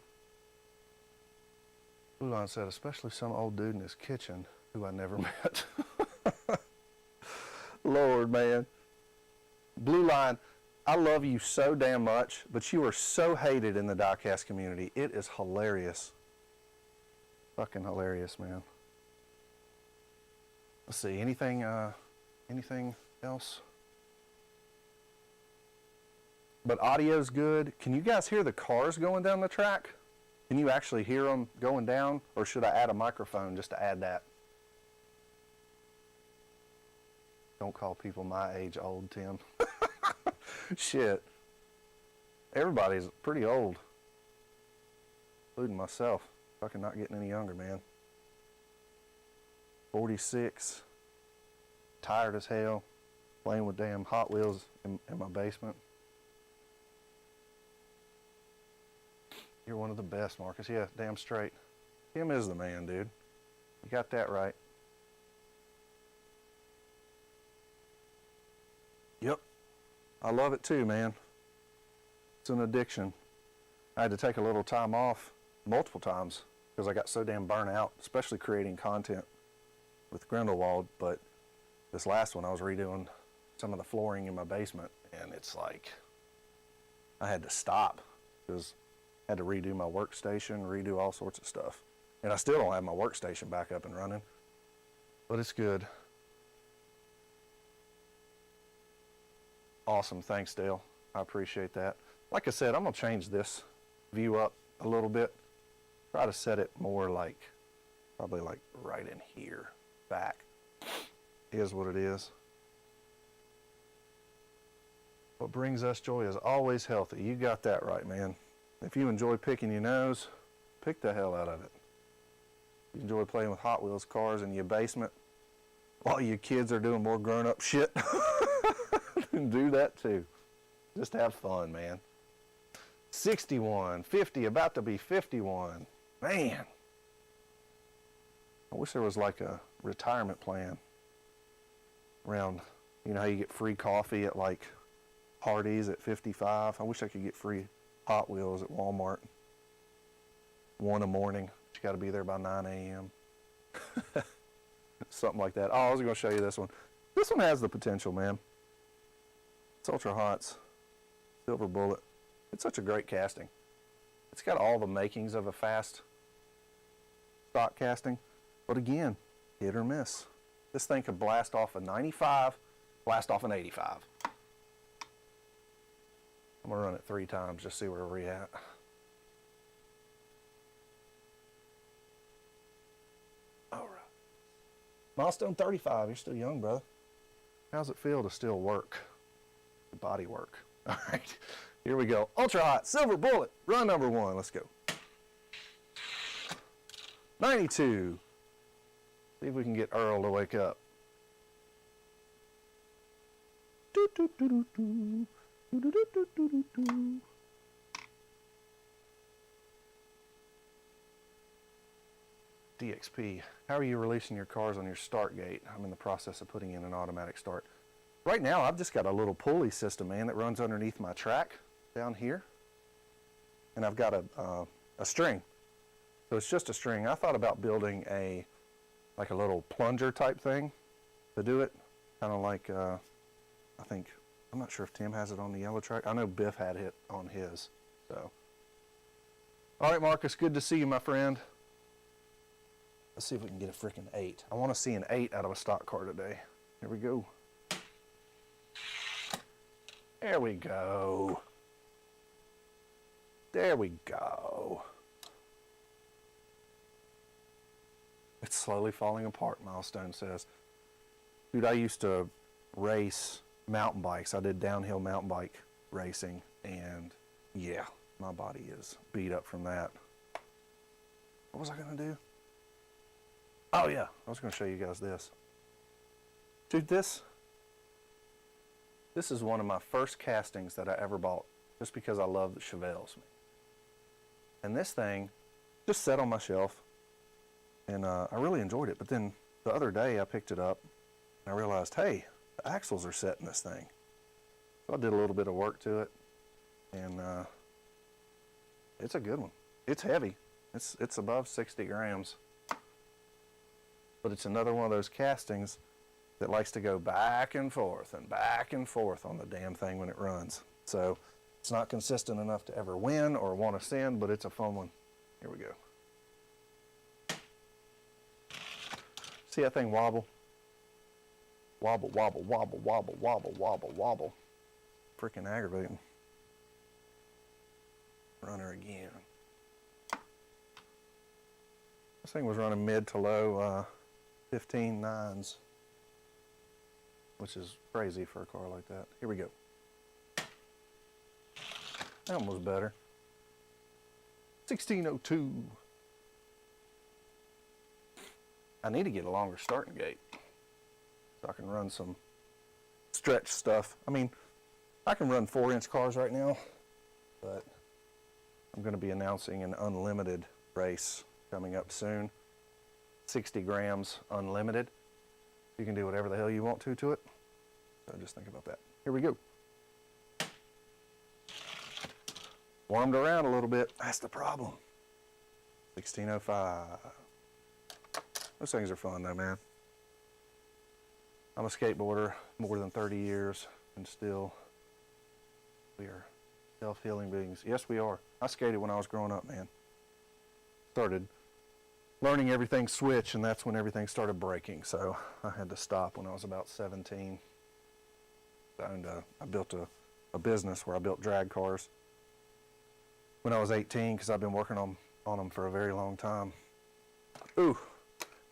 Blue Line said, especially some old dude in his kitchen who I never met. Lord, man. Blue Line, I love you so damn much, but you are so hated in the diecast community. It is hilarious. Fucking hilarious, man. Let's see, anything else? But audio's good. Can you guys hear the cars going down the track? Can you actually hear them going down? Or should I add a microphone just to add that? Don't call people my age old, Tim. Shit. Everybody's pretty old. Including myself. Fucking not getting any younger, man. 46. Tired as hell. Playing with damn Hot Wheels in my basement. You're one of the best, Marcus. Yeah, damn straight. Tim is the man, dude. You got that right. Yep. I love it too, man. It's an addiction. I had to take a little time off multiple times because I got so damn burnt out, especially creating content with Grindelwald. But this last one, I was redoing some of the flooring in my basement, and it's like I had to stop because I had to redo my workstation, redo all sorts of stuff. And I still don't have my workstation back up and running, but it's good. Awesome, thanks, Dale. I appreciate that. Like I said, I'm gonna change this view up a little bit. Try to set it more like, probably like right in here, back. Is what it is. What brings us joy is always healthy. You got that right, man. If you enjoy picking your nose, pick the hell out of it. You enjoy playing with Hot Wheels cars in your basement while your kids are doing more grown-up shit, do that too. Just have fun, man. 61, 50, about to be 51. Man. I wish there was like a retirement plan around, you know how you get free coffee at like parties at 55. I wish I could get free Hot Wheels at Walmart. 1 in the morning. You got to be there by 9 a.m. Something like that. Oh, I was going to show you this one. This one has the potential, man. It's Ultra Hot's Silver Bullet. It's such a great casting. It's got all the makings of a fast stock casting, but again, hit or miss. This thing could blast off a 95, blast off an 85. I'm gonna run it 3 times, just see where we're at. All right. Milestone 35, you're still young, brother. How's it feel to still work? Body work. All right, here we go. Ultra Hot, Silver Bullet, run number 1, let's go. 92. See if we can get Earl to wake up. DXP, how are you releasing your cars on your start gate? I'm in the process of putting in an automatic start. Right now, I've just got a little pulley system, man, that runs underneath my track down here. And I've got a string. So it's just a string. I thought about building like a little plunger type thing to do it. Kind of like, I think, I'm not sure if Tim has it on the yellow track. I know Biff had it on his. So All right, Marcus, good to see you, my friend. Let's see if we can get a freaking 8. I want to see an 8 out of a stock car today. Here we go. There we go. There we go. It's slowly falling apart, Milestone says. Dude, I used to race mountain bikes. I did downhill mountain bike racing, and yeah, my body is beat up from that. What was I gonna do? Oh yeah, I was gonna show you guys this. Dude, this is one of my first castings that I ever bought, just because I love the Chevelles. And this thing just sat on my shelf, and I really enjoyed it. But then the other day I picked it up, and I realized, hey, the axles are set in this thing. So I did a little bit of work to it, and it's a good one. It's heavy. It's above 60 grams. But it's another one of those castings that likes to go back and forth on the damn thing when it runs. So it's not consistent enough to ever win or want to send, but it's a fun one. Here we go. See that thing wobble? Wobble, wobble, wobble, wobble, wobble, wobble, wobble. Freaking aggravating. Run her again. This thing was running mid to low 15 nines, which is crazy for a car like that. Here we go. That one was better. 1602. I need to get a longer starting gate so I can run some stretch stuff. I mean, I can run 4-inch cars right now, but I'm going to be announcing an unlimited race coming up soon. 60 grams unlimited. You can do whatever the hell you want to it. So just think about that. Here we go. Warmed around a little bit. That's the problem. 1605. Those things are fun though, man. I'm a skateboarder more than 30 years, and still we are self-healing beings. Yes, we are. I skated when I was growing up, man. Started learning everything switch, and that's when everything started breaking. So I had to stop when I was about 17. And I built a business where I built drag cars when I was 18, because I've been working on them for a very long time. Ooh,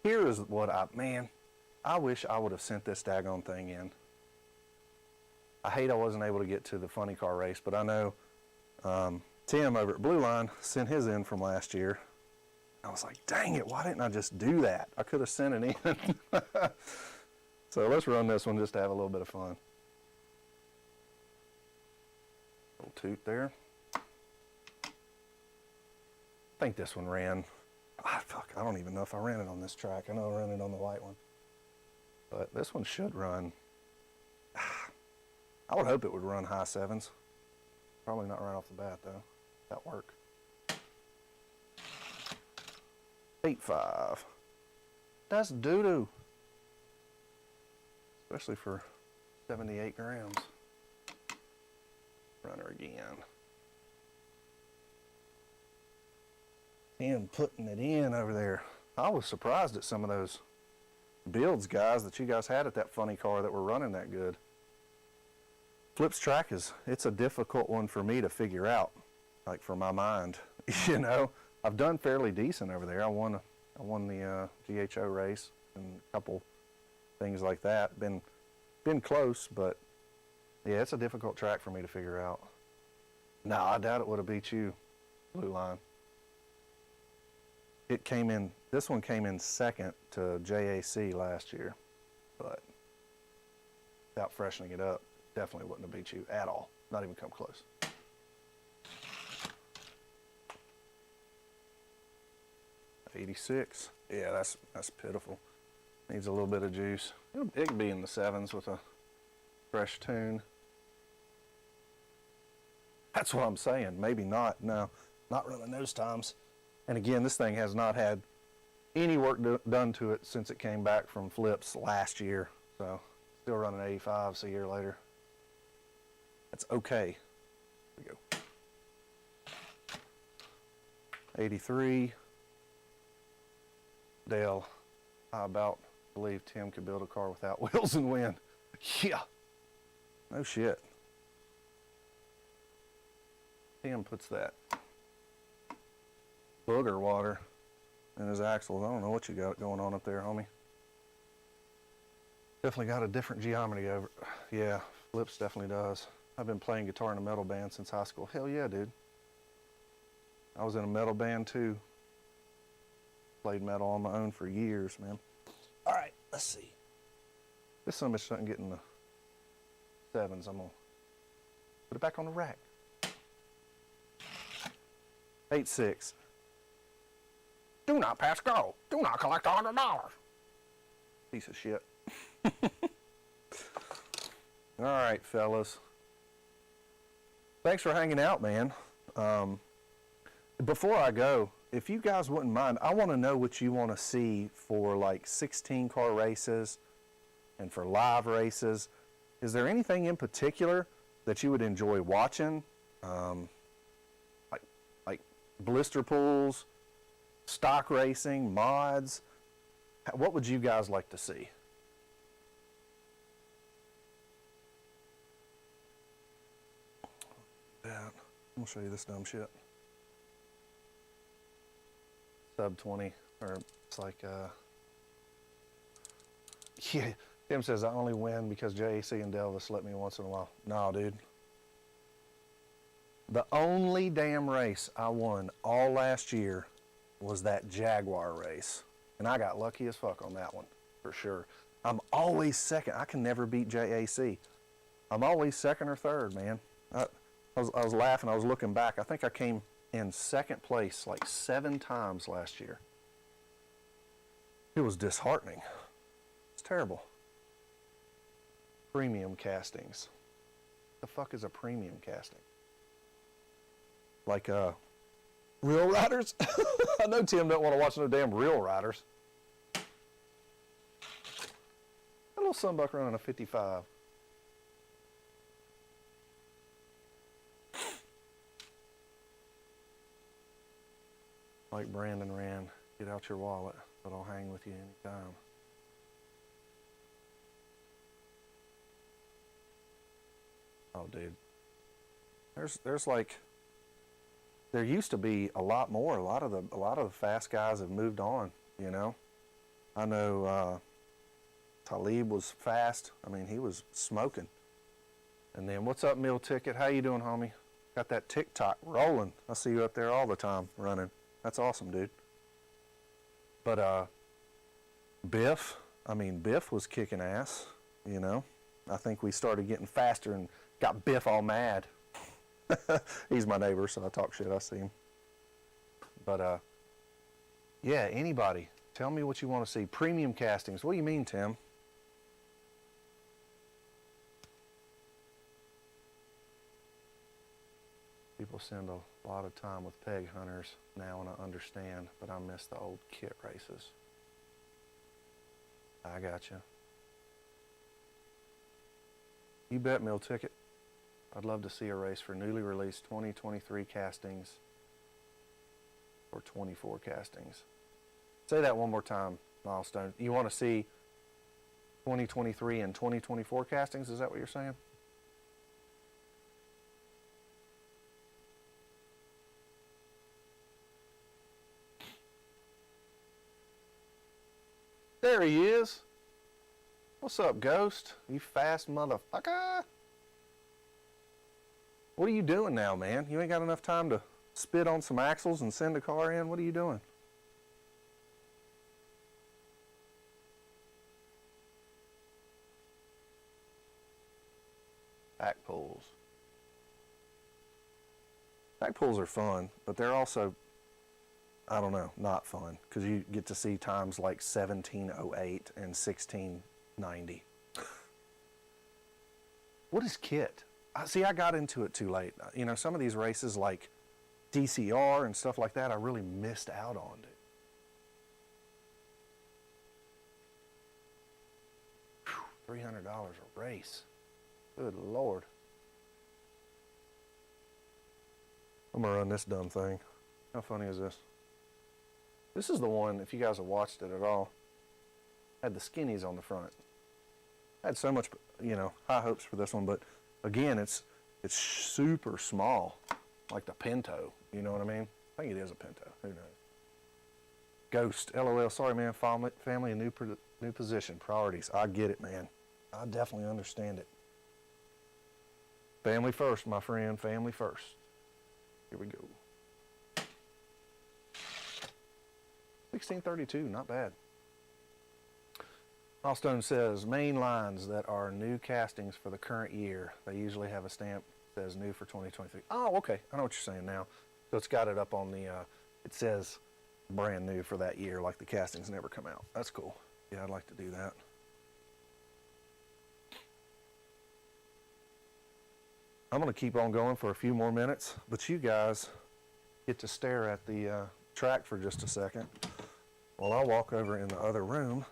here is what I wish I would have sent this daggone thing in. I hate I wasn't able to get to the funny car race, but I know Tim over at Blue Line sent his in from last year. I was like, dang it, why didn't I just do that? I could have sent it in. So let's run this one just to have a little bit of fun. Little toot there. I think this one ran. Fuck, I don't even know if I ran it on this track. I know I ran it on the white one. But this one should run. I would hope it would run high 7s. Probably not right off the bat though. That work. 8.5. That's doo-doo. Especially for 78 grams. Run her again. And putting it in over there. I was surprised at some of those builds, guys, that you guys had at that funny car that were running that good. Flip's track it's a difficult one for me to figure out, like for my mind. You know, I've done fairly decent over there. I won the GHO race and a couple things like that. Been close, but yeah, it's a difficult track for me to figure out. No, I doubt it would have beat you, Blue Line. This one came in second to JAC last year, but without freshening it up, definitely wouldn't have beat you at all. Not even come close. $86. Yeah, that's pitiful. Needs a little bit of juice. It could be in the 7s with a fresh tune. That's what I'm saying. Maybe not. No, not running those times. And again, this thing has not had any work done to it since it came back from flips last year. So still running 85s a year later. That's okay. Here we go. 83. Dale, I about believe Tim could build a car without wheels and win. Yeah. No shit. Tim puts that booger water in his axles. I don't know what you got going on up there, homie. Definitely got a different geometry over. Yeah, Flips definitely does. I've been playing guitar in a metal band since high school. Hell yeah, dude. I was in a metal band too. Played metal on my own for years, man. All right, let's see. This son of a bitch doesn't get in the sevens. I'm gonna put it back on the rack. 8-6. Do not pass go. Do not collect $100. Piece of shit. All right, fellas. Thanks for hanging out, man. Before I go, if you guys wouldn't mind, I want to know what you want to see for like 16 car races and for live races. Is there anything in particular that you would enjoy watching? Like blister pools, stock racing, mods. What would you guys like to see? Yeah, I'm gonna show you this dumb shit. Sub 20, or it's like, yeah, Tim says I only win because JAC and Delvis let me once in a while. No, dude. The only damn race I won all last year was that Jaguar race. And I got lucky as fuck on that one, for sure. I'm always second. I can never beat JAC. I'm always second or third, man. I was laughing. I was looking back. I think I came in second place like 7 times last year. It was disheartening. It's terrible. Premium castings. The fuck is a premium casting? Like real riders? I know Tim don't want to watch no damn real riders. A little sunbuck running a 55. Like Brandon ran, get out your wallet, but I'll hang with you anytime. Oh, dude. There's like, there used to be a lot more. A lot of the fast guys have moved on, you know. I know Talib was fast. I mean, he was smoking. And then, what's up, Meal Ticket? How you doing, homie? Got that TikTok rolling. I see you up there all the time running. That's awesome, dude. But Biff was kicking ass, you know. I think we started getting faster and got Biff all mad. He's my neighbor, so I talk shit. I see him. But yeah, anybody, tell me what you want to see. Premium castings. What do you mean, Tim? People spend a lot of time with peg hunters now, and I understand, but I miss the old kit races. I got you. You bet, Meal Ticket. I'd love to see a race for newly released 2023 castings or 24 castings. Say that one more time, Milestone. You want to see 2023 and 2024 castings? Is that what you're saying? There he is. What's up, Ghost? You fast motherfucker. What are you doing now, man? You ain't got enough time to spit on some axles and send a car in? What are you doing? Back pulls. Back pulls are fun, but they're also, I don't know, not fun, because you get to see times like 1708 and 1690. What is kit? See, I got into it too late. You know, some of these races like DCR and stuff like that, I really missed out on. Whew, $300 a race. Good Lord. I'm gonna run this dumb thing. How funny is this? This is the one, if you guys have watched it at all, had the skinnies on the front. I had so much, high hopes for this one, but again, it's super small, like the Pinto. You know what I mean? I think it is a Pinto. Who knows? Ghost, LOL. Sorry, man. Family, a new position. Priorities. I get it, man. I definitely understand it. Family first, my friend. Family first. Here we go. 1632, not bad. Milestone says, main lines that are new castings for the current year. They usually have a stamp that says new for 2023. Oh, okay. I know what you're saying now. So it's got it up on the, it says brand new for that year, like the castings never come out. That's cool. Yeah, I'd like to do that. I'm going to keep on going for a few more minutes, but you guys get to stare at the track for just a second while I walk over in the other room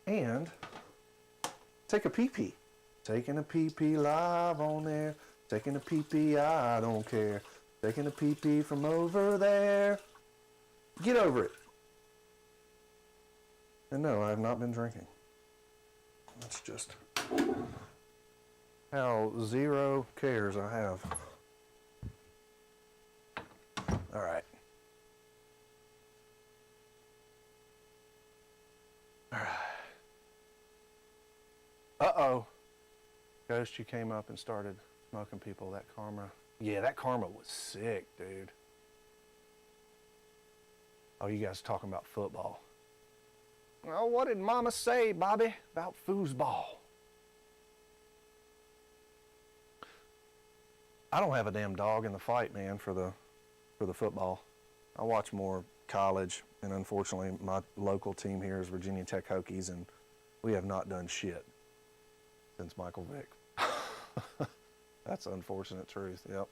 and take a pee-pee. Taking a pee-pee live on there. Taking a pee-pee, I don't care. Taking a pee-pee from over there. Get over it. And no, I have not been drinking. That's just how zero cares I have. All right. All right. Uh-oh. Ghost, you came up and started smoking people. That karma. Yeah, that karma was sick, dude. Oh, you guys talking about football. Oh, what did Mama say, Bobby, about foosball? I don't have a damn dog in the fight, man, for the football. I watch more college, and unfortunately, my local team here is Virginia Tech Hokies, and we have not done shit since Michael Vick. That's the unfortunate truth. Yep.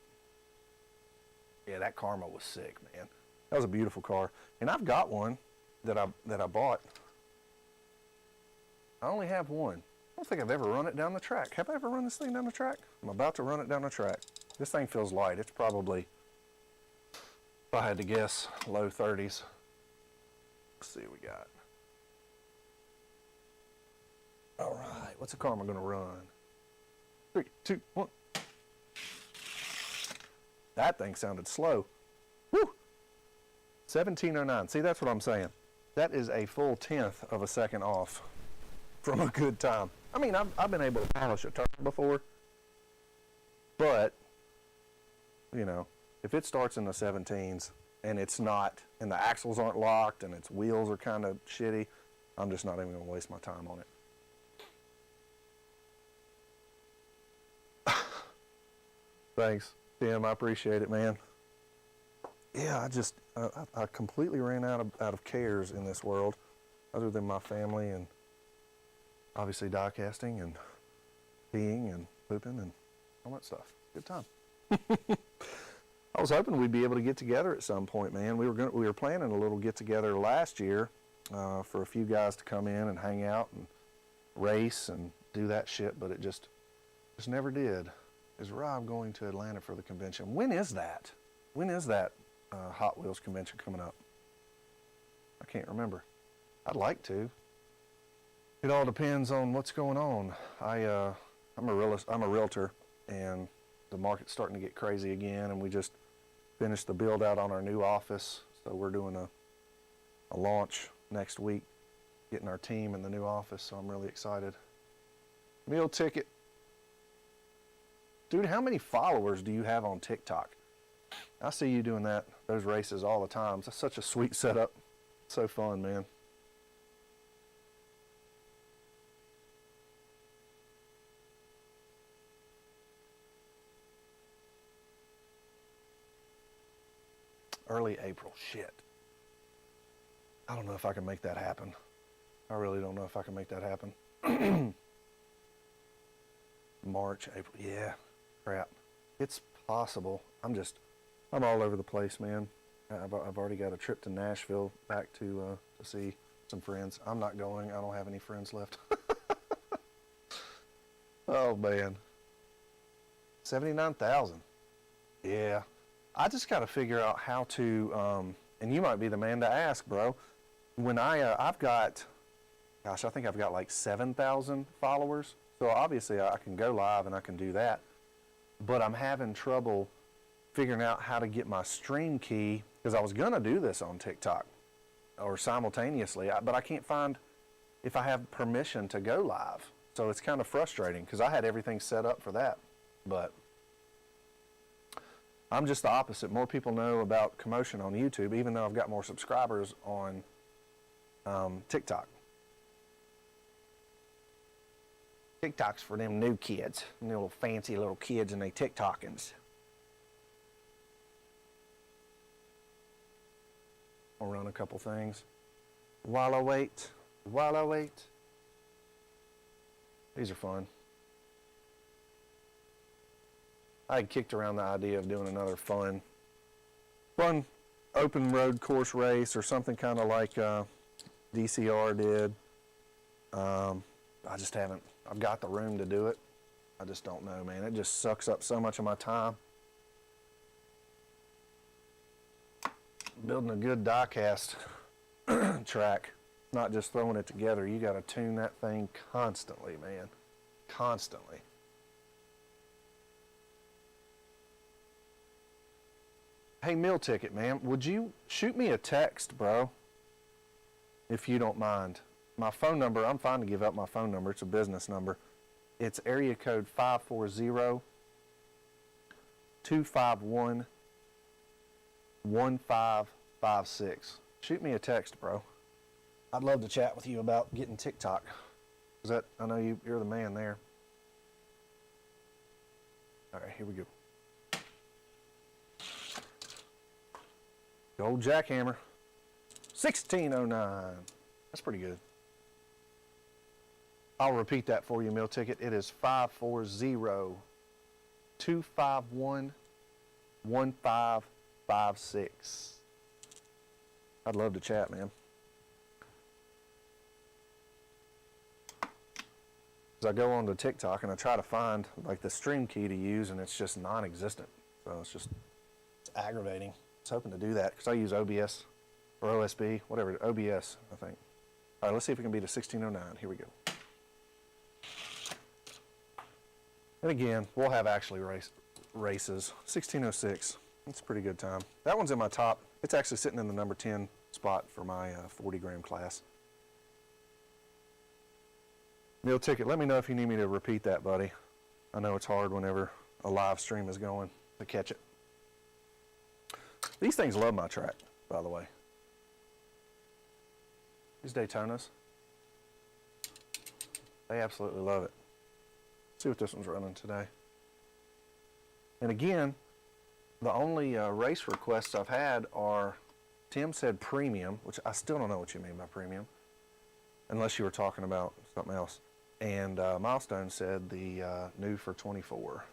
Yeah, that karma was sick, man. That was a beautiful car, and I've got one that I bought. I only have one. I don't think I've ever run it down the track. Have I ever run this thing down the track? I'm about to run it down the track. This thing feels light. It's probably, if I had to guess, low 30s. Let's see what we got. All right, what's the karma gonna run? 3, 2, 1. That thing sounded slow. Woo! 1709. See, that's what I'm saying. That is a full 1/10 of a second off from a good time. I mean, I've been able to polish a turn before, but, you know, if it starts in the 17s and it's not, and the axles aren't locked and its wheels are kind of shitty, I'm just not even going to waste my time on it. Thanks, Tim. I appreciate it, man. Yeah, I completely ran out of cares in this world, other than my family and obviously die casting and peeing and pooping and all that stuff. Good time. I was hoping we'd be able to get together at some point, man. We were planning a little get together last year for a few guys to come in and hang out and race and do that shit, but it just never did. Is Rob going to Atlanta for the convention? When is that? When is that Hot Wheels convention coming up? I can't remember. I'd like to. It all depends on what's going on. I'm a realtor, and the market's starting to get crazy again, and we just finished the build out on our new office, so we're doing a launch next week, getting our team in the new office, so I'm really excited. Meal ticket. Dude, how many followers do you have on TikTok? I see you doing those races all the time. That's such a sweet setup. So fun, man. Early April, shit. I don't know if I can make that happen. I really don't know if I can make that happen. March, April, yeah, crap. It's possible. I'm all over the place, man. I've already got a trip to Nashville back to see some friends. I'm not going. I don't have any friends left. Oh, man. 79,000. Yeah. I just got to figure out how to, and you might be the man to ask, bro. When I've got, gosh, I think I've got like 7,000 followers. So obviously I can go live and I can do that. But I'm having trouble figuring out how to get my stream key, because I was going to do this on TikTok or simultaneously, but I can't find if I have permission to go live. So it's kind of frustrating because I had everything set up for that. But I'm just the opposite. More people know about Commotion on YouTube, even though I've got more subscribers on TikTok. TikTok's for them new kids, them little fancy little kids and they TikTokins. I'll run a couple things while I wait. These are fun. I had kicked around the idea of doing another fun open road course race or something kind of like DCR did. I just haven't. I've got the room to do it. I just don't know, man. It just sucks up so much of my time. Building a good diecast track, not just throwing it together. You got to tune that thing constantly, man. Constantly. Hey, meal ticket, man. Would you shoot me a text, bro? If you don't mind. My phone number, I'm fine to give up my phone number. It's a business number. It's area code 540-251-1556. Shoot me a text, bro. I'd love to chat with you about getting TikTok. I know you're the man there. All right, here we go. Gold jackhammer. 1609. That's pretty good. I'll repeat that for you, meal ticket. It is 540-251-1556. I'd love to chat, man. As I go on to TikTok and I try to find like the stream key to use, and it's just non-existent. So it's aggravating. I was hoping to do that because I use OBS or OSB, whatever, OBS, I think. All right, let's see if we can beat a 1609. Here we go. And again, we'll have actually races. 1606. That's a pretty good time. That one's in my top. It's actually sitting in the number 10 spot for my 40-gram class. Meal ticket, let me know if you need me to repeat that, buddy. I know it's hard whenever a live stream is going to catch it. These things love my track, by the way. These Daytonas, they absolutely love it. Let's see what this one's running today. And again, the only race requests I've had are, Tim said premium, which I still don't know what you mean by premium, unless you were talking about something else. And Milestone said the new for 24,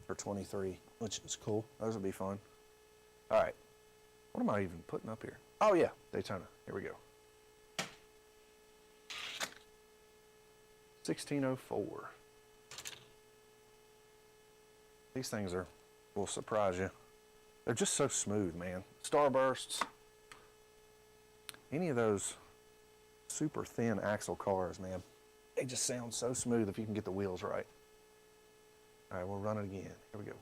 for 23, which is cool. Those would be fun. All right, what am I even putting up here? Oh yeah, Daytona, here we go. 1604. These things will surprise you. They're just so smooth, man. Starbursts, any of those super thin axle cars, man, they just sound so smooth if you can get the wheels right. All right, we'll run it again. Here we go.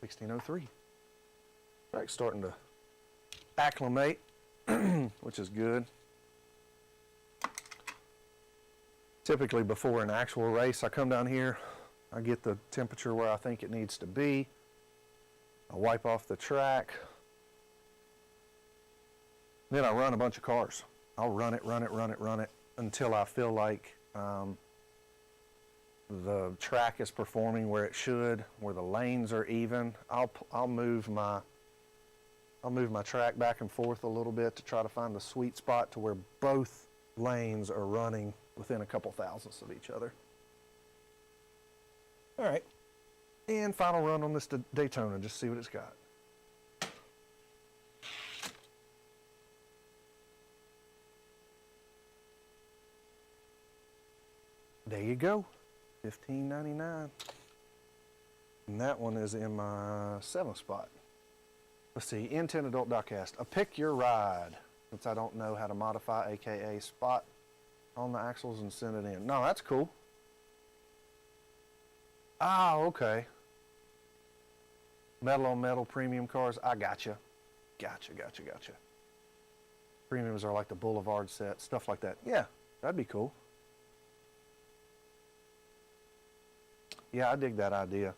1603. Track's starting to acclimate, which is good. Typically before an actual race, I come down here, I get the temperature where I think it needs to be. I wipe off the track. Then I run a bunch of cars. I'll run it until I feel like the track is performing where it should, where the lanes are even. I'll move my track back and forth a little bit to try to find the sweet spot to where both lanes are running within a couple thousandths of each other. All right, and final run on this Daytona, just see what it's got. There you go, $15.99. And that one is in my 7th spot. Let's see, N10 Adult Diecast. A pick your ride. Since I don't know how to modify, aka spot on the axles and send it in. No, that's cool. Ah, okay. Metal on metal premium cars. I gotcha. Gotcha. Premiums are like the Boulevard set, stuff like that. Yeah, that'd be cool. Yeah, I dig that idea.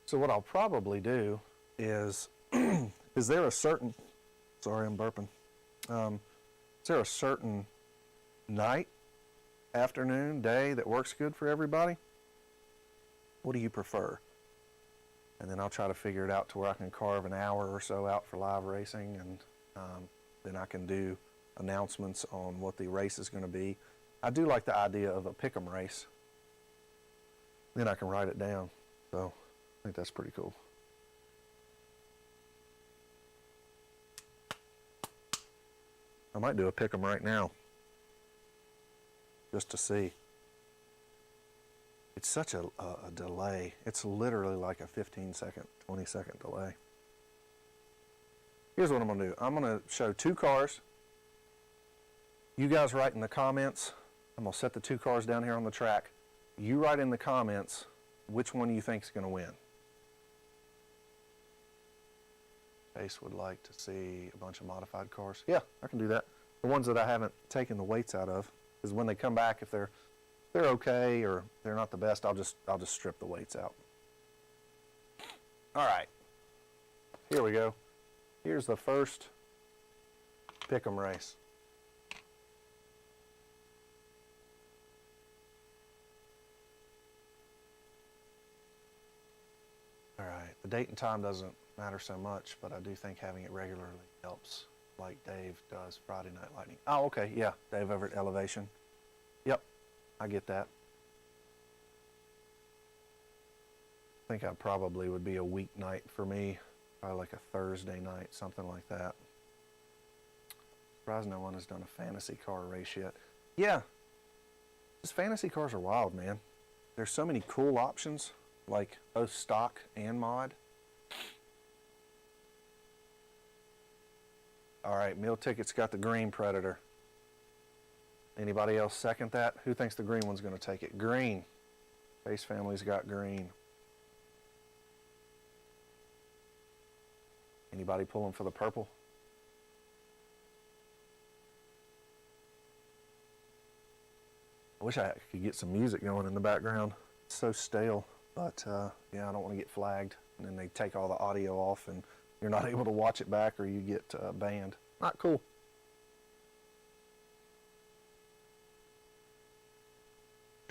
So what I'll probably do is, is there a certain, sorry, I'm burping. Is there a certain night, afternoon, day that works good for everybody? What do you prefer? And then I'll try to figure it out to where I can carve an hour or so out for live racing, and then I can do announcements on what the race is going to be. I do like the idea of a pick'em race. Then I can write it down. So I think that's pretty cool. I might do a pick'em right now, just to see. It's such a delay. It's literally like a 15-second, 20-second delay. Here's what I'm going to do. I'm going to show 2 cars. You guys write in the comments. I'm going to set the 2 cars down here on the track. You write in the comments which one you think is going to win. Chase would like to see a bunch of modified cars. Yeah, I can do that. The ones that I haven't taken the weights out of, because when they come back, if they're okay or they're not the best, I'll just strip the weights out. All right, here we go. Here's the first pick'em race. All right, the date and time doesn't matter so much, but I do think having it regularly helps, like Dave does Friday Night Lightning. Oh, okay, yeah, Dave over at Elevation. Yep, I get that. I think I probably would be a weeknight for me, probably like a Thursday night, something like that. Surprised no one has done a fantasy car race yet. Yeah, just fantasy cars are wild, man. There's so many cool options, like both stock and mod. All right, meal tickets got the green Predator. Anybody else second that? Who thinks the green one's going to take it? Green. Base Family's got green. Anybody pulling for the purple? I wish I could get some music going in the background. It's so stale, but yeah, I don't want to get flagged. And then they take all the audio off and you're not able to watch it back, or you get banned. Not cool.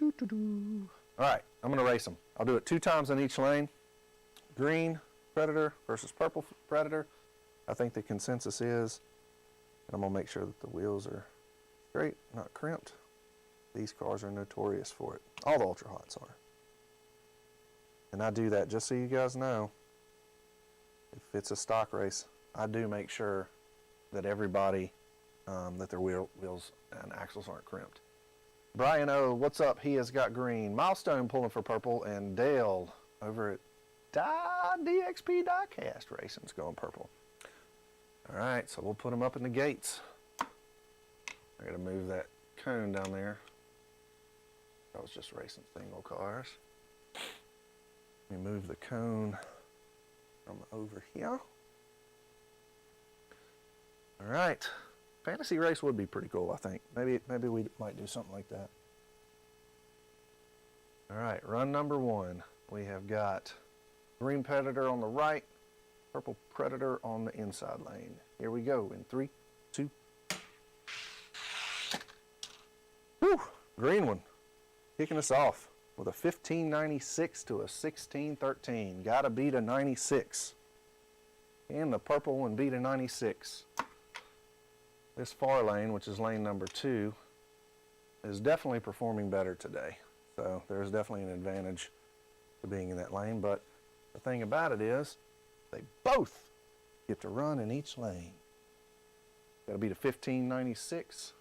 All right, I'm going to race them. I'll do it 2 times in each lane. Green Predator versus purple Predator. I think the consensus is, and I'm going to make sure that the wheels are straight, not crimped. These cars are notorious for it. All the Ultra Hots are. And I do that just so you guys know. If it's a stock race, I do make sure that everybody, that their wheels and axles aren't crimped. Brian O, what's up? He has got green. Milestone pulling for purple, and Dale over at DXP Diecast Racing's going purple. All right, so we'll put them up in the gates. I gotta move that cone down there. I was just racing single cars. Let me move the cone from over here. All right, fantasy race would be pretty cool, I think. Maybe we might do something like that. All right, run number 1. We have got green Predator on the right, purple Predator on the inside lane. Here we go in 3, 2. Whew, green one, kicking us off with a 1596 to a 1613. Gotta beat a 96. And the purple one beat a 96. This far lane, which is lane number 2, is definitely performing better today. So there's definitely an advantage to being in that lane. But the thing about it is, they both get to run in each lane. Gotta beat a 1596.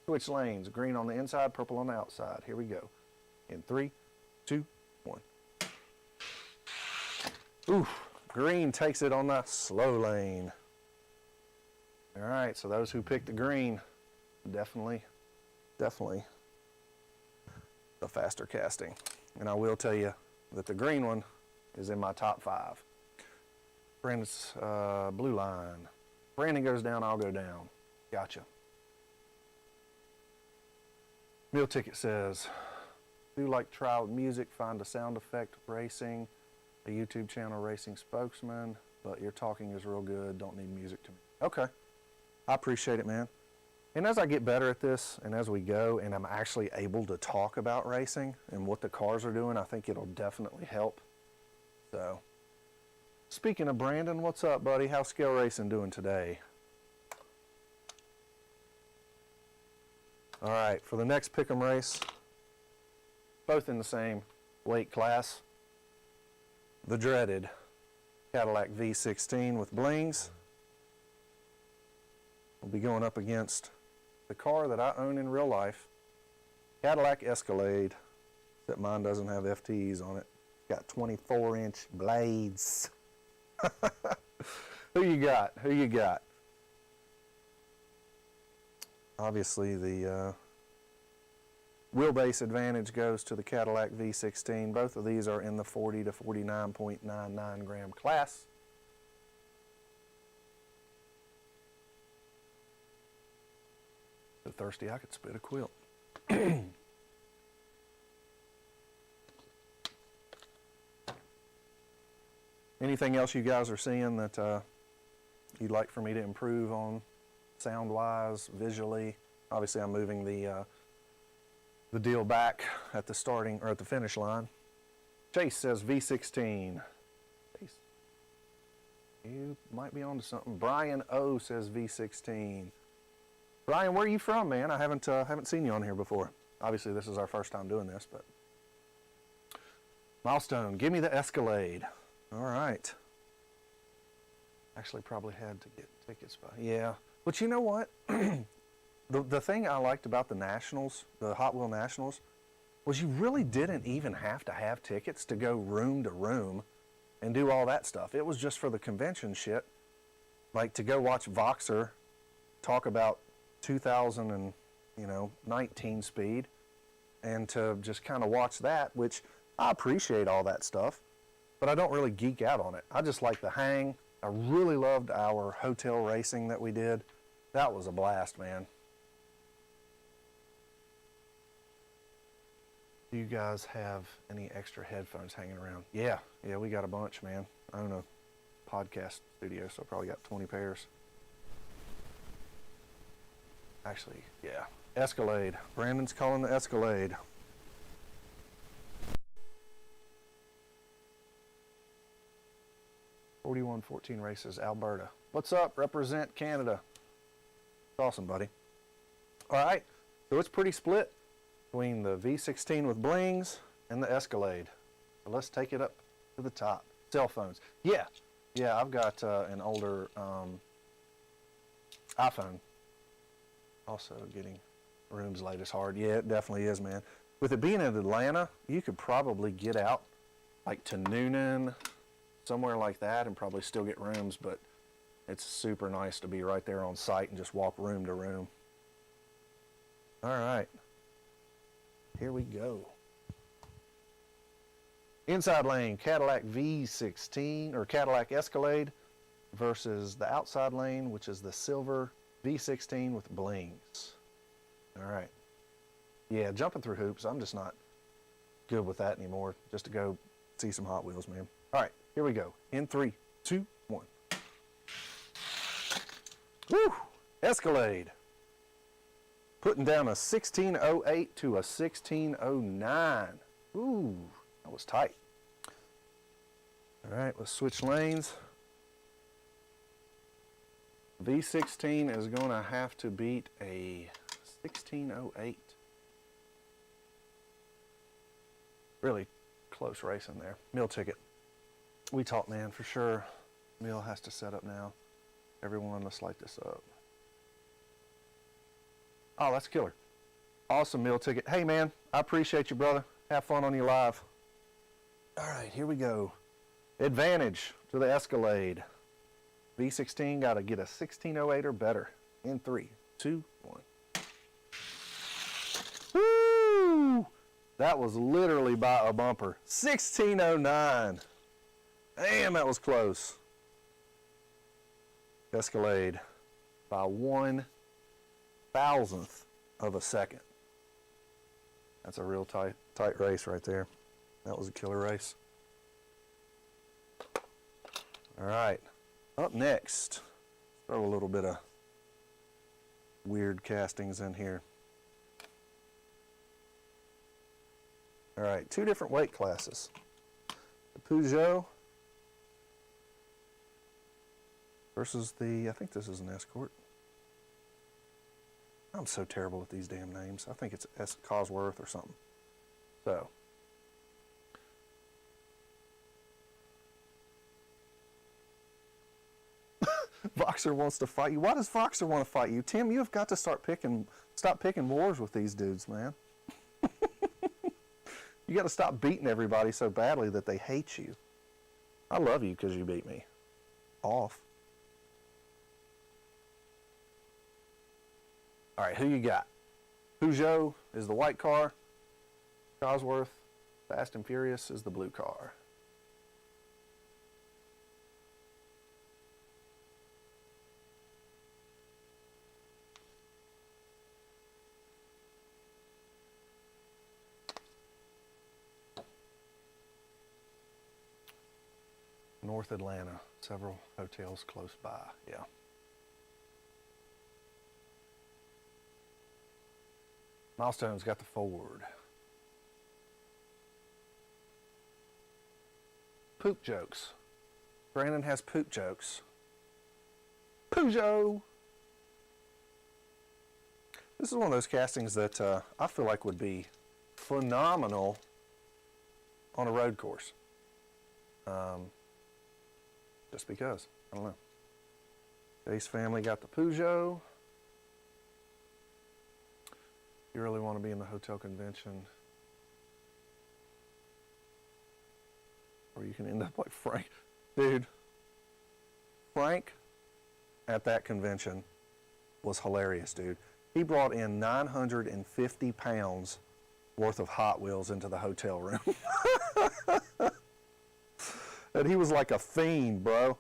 Switch lanes, green on the inside, purple on the outside. Here we go. In 3, 2, 1. Ooh, green takes it on the slow lane. All right, so those who picked the green, definitely the faster casting. And I will tell you that the green one is in my top 5. Brandon's blue line. Brandon goes down, I'll go down. Gotcha. Meal Ticket says, do like try with music, find a sound effect racing, a YouTube channel racing spokesman, but your talking is real good, don't need music to me. Okay, I appreciate it, man. And as I get better at this and as we go and I'm actually able to talk about racing and what the cars are doing, I think it'll definitely help. So, speaking of Brandon, what's up, buddy? How's Scale Racing doing today? All right, for the next pick'em race, both in the same weight class, the dreaded Cadillac V16 with blings will be going up against the car that I own in real life, Cadillac Escalade, except mine doesn't have FTEs on it. Got 24-inch blades. Who you got? Who you got? Obviously, the wheelbase advantage goes to the Cadillac V16. Both of these are in the 40 to 49.99 gram class. So thirsty I could spit a quilt. Anything else you guys are seeing that you'd like for me to improve on, sound-wise, visually? Obviously, I'm moving the deal back at the starting or at the finish line. Chase says V16. Chase, you might be onto something. Brian O says V16. Brian, where are you from, man? I haven't seen you on here before. Obviously, this is our first time doing this, but Milestone, give me the Escalade. All right. Actually, probably had to get tickets by. Yeah, but you know what? The thing I liked about the Nationals, the Hot Wheel Nationals, was you really didn't even have to have tickets to go room to room and do all that stuff. It was just for the convention shit, like to go watch Voxer talk about 2019 speed, and to just kind of watch that, which I appreciate all that stuff, but I don't really geek out on it. I just like the hang. I really loved our hotel racing that we did. That was a blast, man. Do you guys have any extra headphones hanging around? Yeah, we got a bunch, man. I own a podcast studio, so I probably got 20 pairs. Actually, yeah. Escalade. Brandon's calling the Escalade. .14 races, Alberta. What's up? Represent Canada. It's awesome, buddy. All right, so it's pretty split between the V16 with blings and the Escalade. So let's take it up to the top. Cell phones. Yeah, I've got an older iPhone. Also getting rooms late is hard. Yeah, it definitely is, man. With it being in Atlanta, you could probably get out like to Noonan, somewhere like that, and probably still get rooms, but it's super nice to be right there on site and just walk room to room. All right, here we go. Inside lane, Cadillac V16 or Cadillac Escalade versus the outside lane, which is the silver V16 with blings. All right. Yeah, jumping through hoops, I'm just not good with that anymore. Just to go see some Hot Wheels, man. All right, here we go. In 3, 2, 1. Woo! Escalade. Putting down a 1608 to a 1609. Ooh, that was tight. All right, let's switch lanes. V16 is going to have to beat a 1608. Really close racing there. Meal ticket. We talk, man, for sure. Meal has to set up now. Everyone, let's light this up. Oh, that's killer. Awesome, Meal ticket. Hey, man, I appreciate you, brother. Have fun on your live. All right, here we go. Advantage to the Escalade. V16 got to get a 1608 or better. In 3, 2, 1. Woo! That was literally by a bumper. 1609. Damn, that was close. Escalade by 1/1000th of a second. That's a real tight race right there. That was a killer race. All right, up next, throw a little bit of weird castings in here. All right, 2 different weight classes. The Peugeot versus the, I think this is an Escort. I'm so terrible at these damn names. I think it's Cosworth or something. So, Voxer wants to fight you. Why does Voxer want to fight you? Tim, you have got to stop picking wars with these dudes, man. You got to stop beating everybody so badly that they hate you. I love you because you beat me. Off. All right, who you got? Peugeot is the white car. Cosworth, Fast and Furious, is the blue car. North Atlanta, several hotels close by, yeah. Milestone's got the Ford. Poop jokes. Brandon has poop jokes. Peugeot! This is one of those castings that I feel like would be phenomenal on a road course. Just because, I don't know. Ace family got the Peugeot. You really want to be in the hotel convention, or you can end up like Frank. Dude, Frank at that convention was hilarious, dude. He brought in 950 pounds worth of Hot Wheels into the hotel room. And he was like a fiend, bro.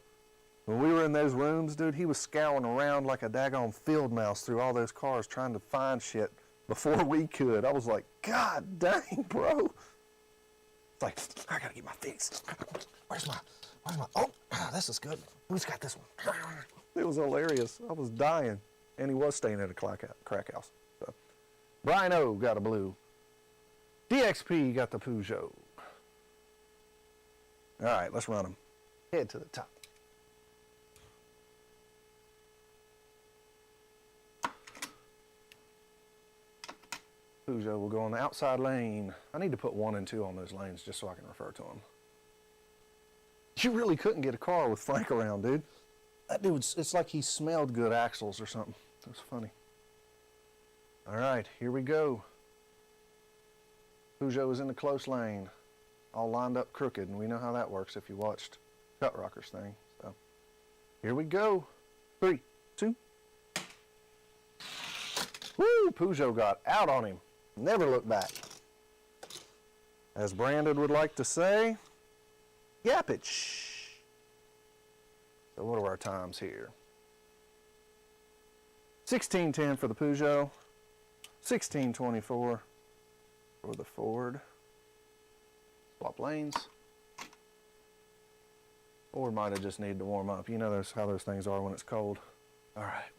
When we were in those rooms, dude, he was scouring around like a daggone field mouse through all those cars trying to find shit before we could. I was like, God dang, bro. It's like, I gotta get my fix. Where's my, oh, this is good. Who's got this one? It was hilarious. I was dying. And he was staying at a crack house. So, Brian O got a blue. DXP got the Peugeot. All right, let's run them. Head to the top. Peugeot will go on the outside lane. I need to put 1 and 2 on those lanes just so I can refer to them. You really couldn't get a car with Frank around, dude. That dude, it's like he smelled good axles or something. It was funny. All right, here we go. Peugeot is in the close lane. All lined up crooked, and we know how that works if you watched Cut Rockers thing. So, here we go. 3, 2. Woo! Peugeot got out on him. Never looked back. As Brandon would like to say, yappage. So what are our times here? 16:10 for the Peugeot. 16:24 for the Ford. Swap lanes. Or might have just needed to warm up. You know how those things are when it's cold. All right.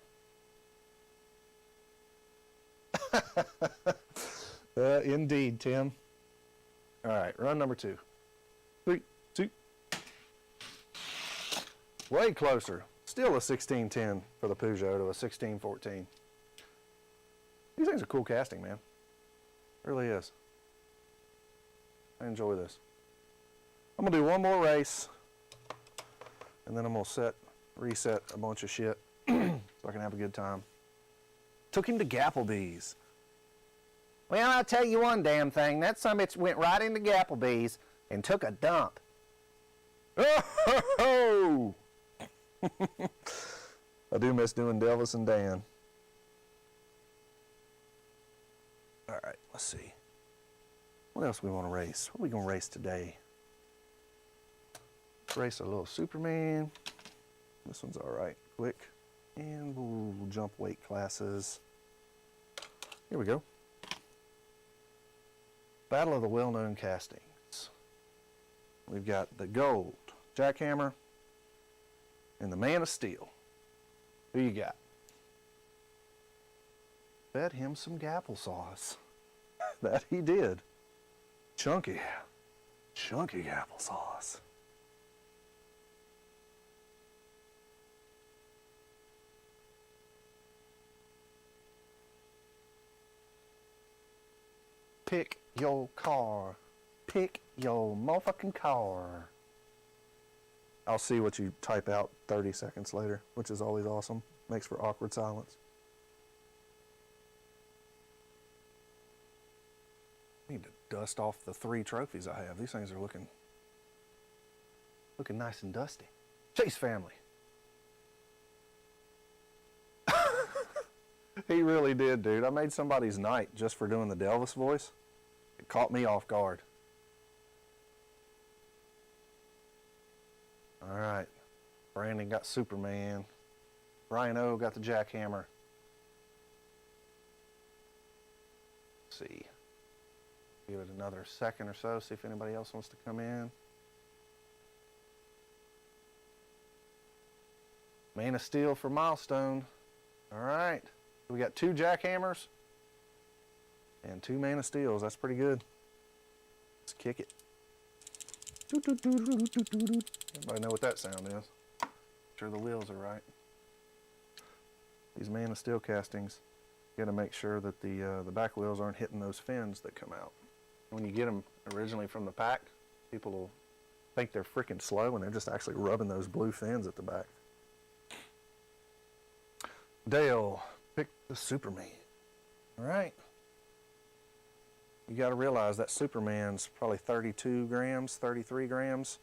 Indeed, Tim. All right, run number 2. 3, 2. Way closer. Still a 16:10 for the Peugeot to a 16:14. These things are cool casting, man. It really is. I enjoy this. I'm gonna do one more race, and then I'm gonna reset a bunch of shit so I can have a good time. Took him to Gapplebee's. Well, I'll tell you one damn thing. That summit went right into Gapplebee's and took a dump. Oh! I do miss doing Delvis and Dan. All right, let's see. What else we want to race? What are we going to race today? Let's race a little Superman. This one's all right, quick. And we'll jump weight classes. Here we go. Battle of the well-known castings. We've got the gold jackhammer and the Man of Steel. Who you got? Fed him some applesauce. That he did. Chunky applesauce. Pick your car. Pick your motherfucking car. I'll see what you type out 30 seconds later, which is always awesome. Makes for awkward silence. I need to dust off the 3 trophies I have. These things are looking nice and dusty. Chase family. He really did, dude. I made somebody's night just for doing the Delvis voice. It caught me off guard. All right. Brandon got Superman. Brian O got the jackhammer. Let's see. Give it another second or so, see if anybody else wants to come in. Man of Steel for milestone. All right. We got 2 jackhammers and 2 Man of Steels. That's pretty good. Let's kick it. Everybody know what that sound is. Sure the wheels are right. These Man of Steel castings, you got to make sure that the back wheels aren't hitting those fins that come out. When you get them originally from the pack, people will think they're freaking slow and they're just actually rubbing those blue fins at the back. Dale, pick the Superman. All right. You got to realize that Superman's probably 32 grams, 33 grams,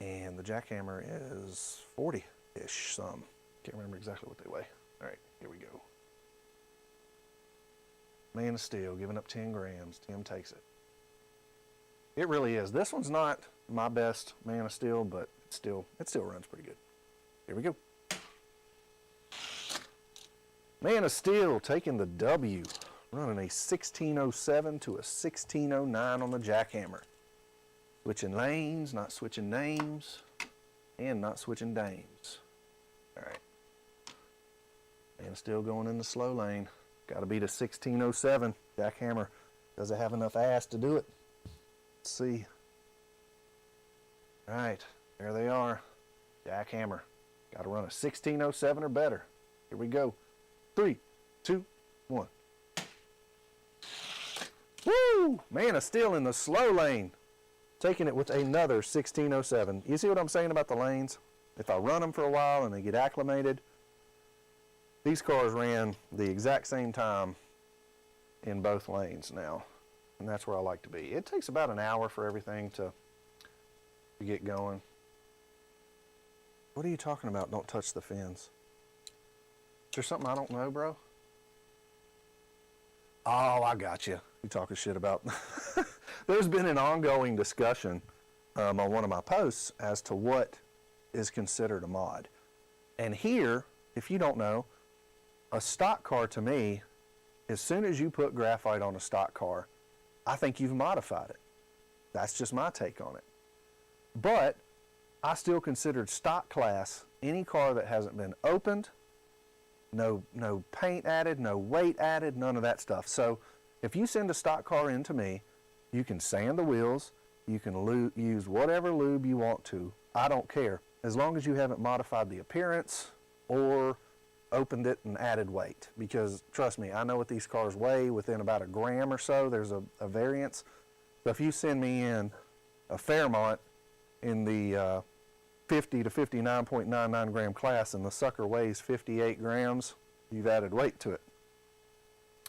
and the jackhammer is 40-ish some. Can't remember exactly what they weigh. All right, here we go. Man of Steel, giving up 10 grams. Tim takes it. It really is. This one's not my best Man of Steel, but it still runs pretty good. Here we go. Man of Steel taking the W, running a 1607 to a 1609 on the jackhammer. Switching lanes, not switching names, and not switching dames. All right. Man of Steel going in the slow lane. Got to beat a 1607. Jackhammer, does it have enough ass to do it? Let's see. All right, there they are. Jackhammer. Got to run a 1607 or better. Here we go. 3, 2, 1. Woo! Man of Steel in the slow lane. Taking it with another 1607. You see what I'm saying about the lanes? If I run them for a while and they get acclimated, these cars ran the exact same time in both lanes now. And that's where I like to be. It takes about an hour for everything to get going. What are you talking about? Don't touch the fins. Is there something I don't know, bro? Oh, I got you. You talking shit about. There's been an ongoing discussion on one of my posts as to what is considered a mod. And here, if you don't know, a stock car to me, as soon as you put graphite on a stock car, I think you've modified it. That's just my take on it. But I still considered stock class any car that hasn't been opened, no paint added, no weight added, none of that stuff. So if you send a stock car in to me, you can sand the wheels, you can use whatever lube you want to. I don't care, as long as you haven't modified the appearance or opened it and added weight. Because trust me, I know what these cars weigh within about a gram or so. There's a variance. So if you send me in a Fairmont in the 50 to 59.99 gram class and the sucker weighs 58 grams, you've added weight to it.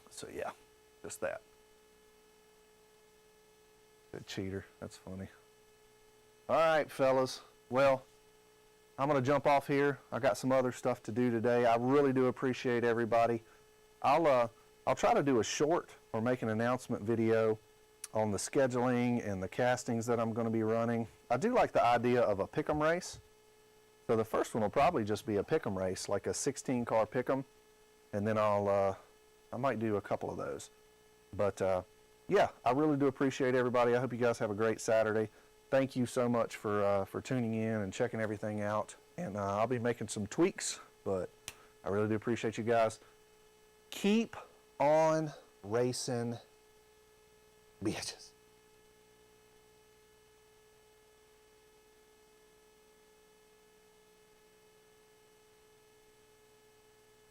So yeah. Just that. Good cheater. That's funny. All right, fellas. Well, I'm going to jump off here. I got some other stuff to do today. I really do appreciate everybody. I'll try to do a short or make an announcement video on the scheduling and the castings that I'm going to be running. I do like the idea of a pick'em race. So the first one will probably just be a pick'em race, like a 16-car pick'em, and then I might do a couple of those. But yeah, I really do appreciate everybody. I hope you guys have a great Saturday. Thank you so much for tuning in and checking everything out. And I'll be making some tweaks, but I really do appreciate you guys. Keep on racing, bitches.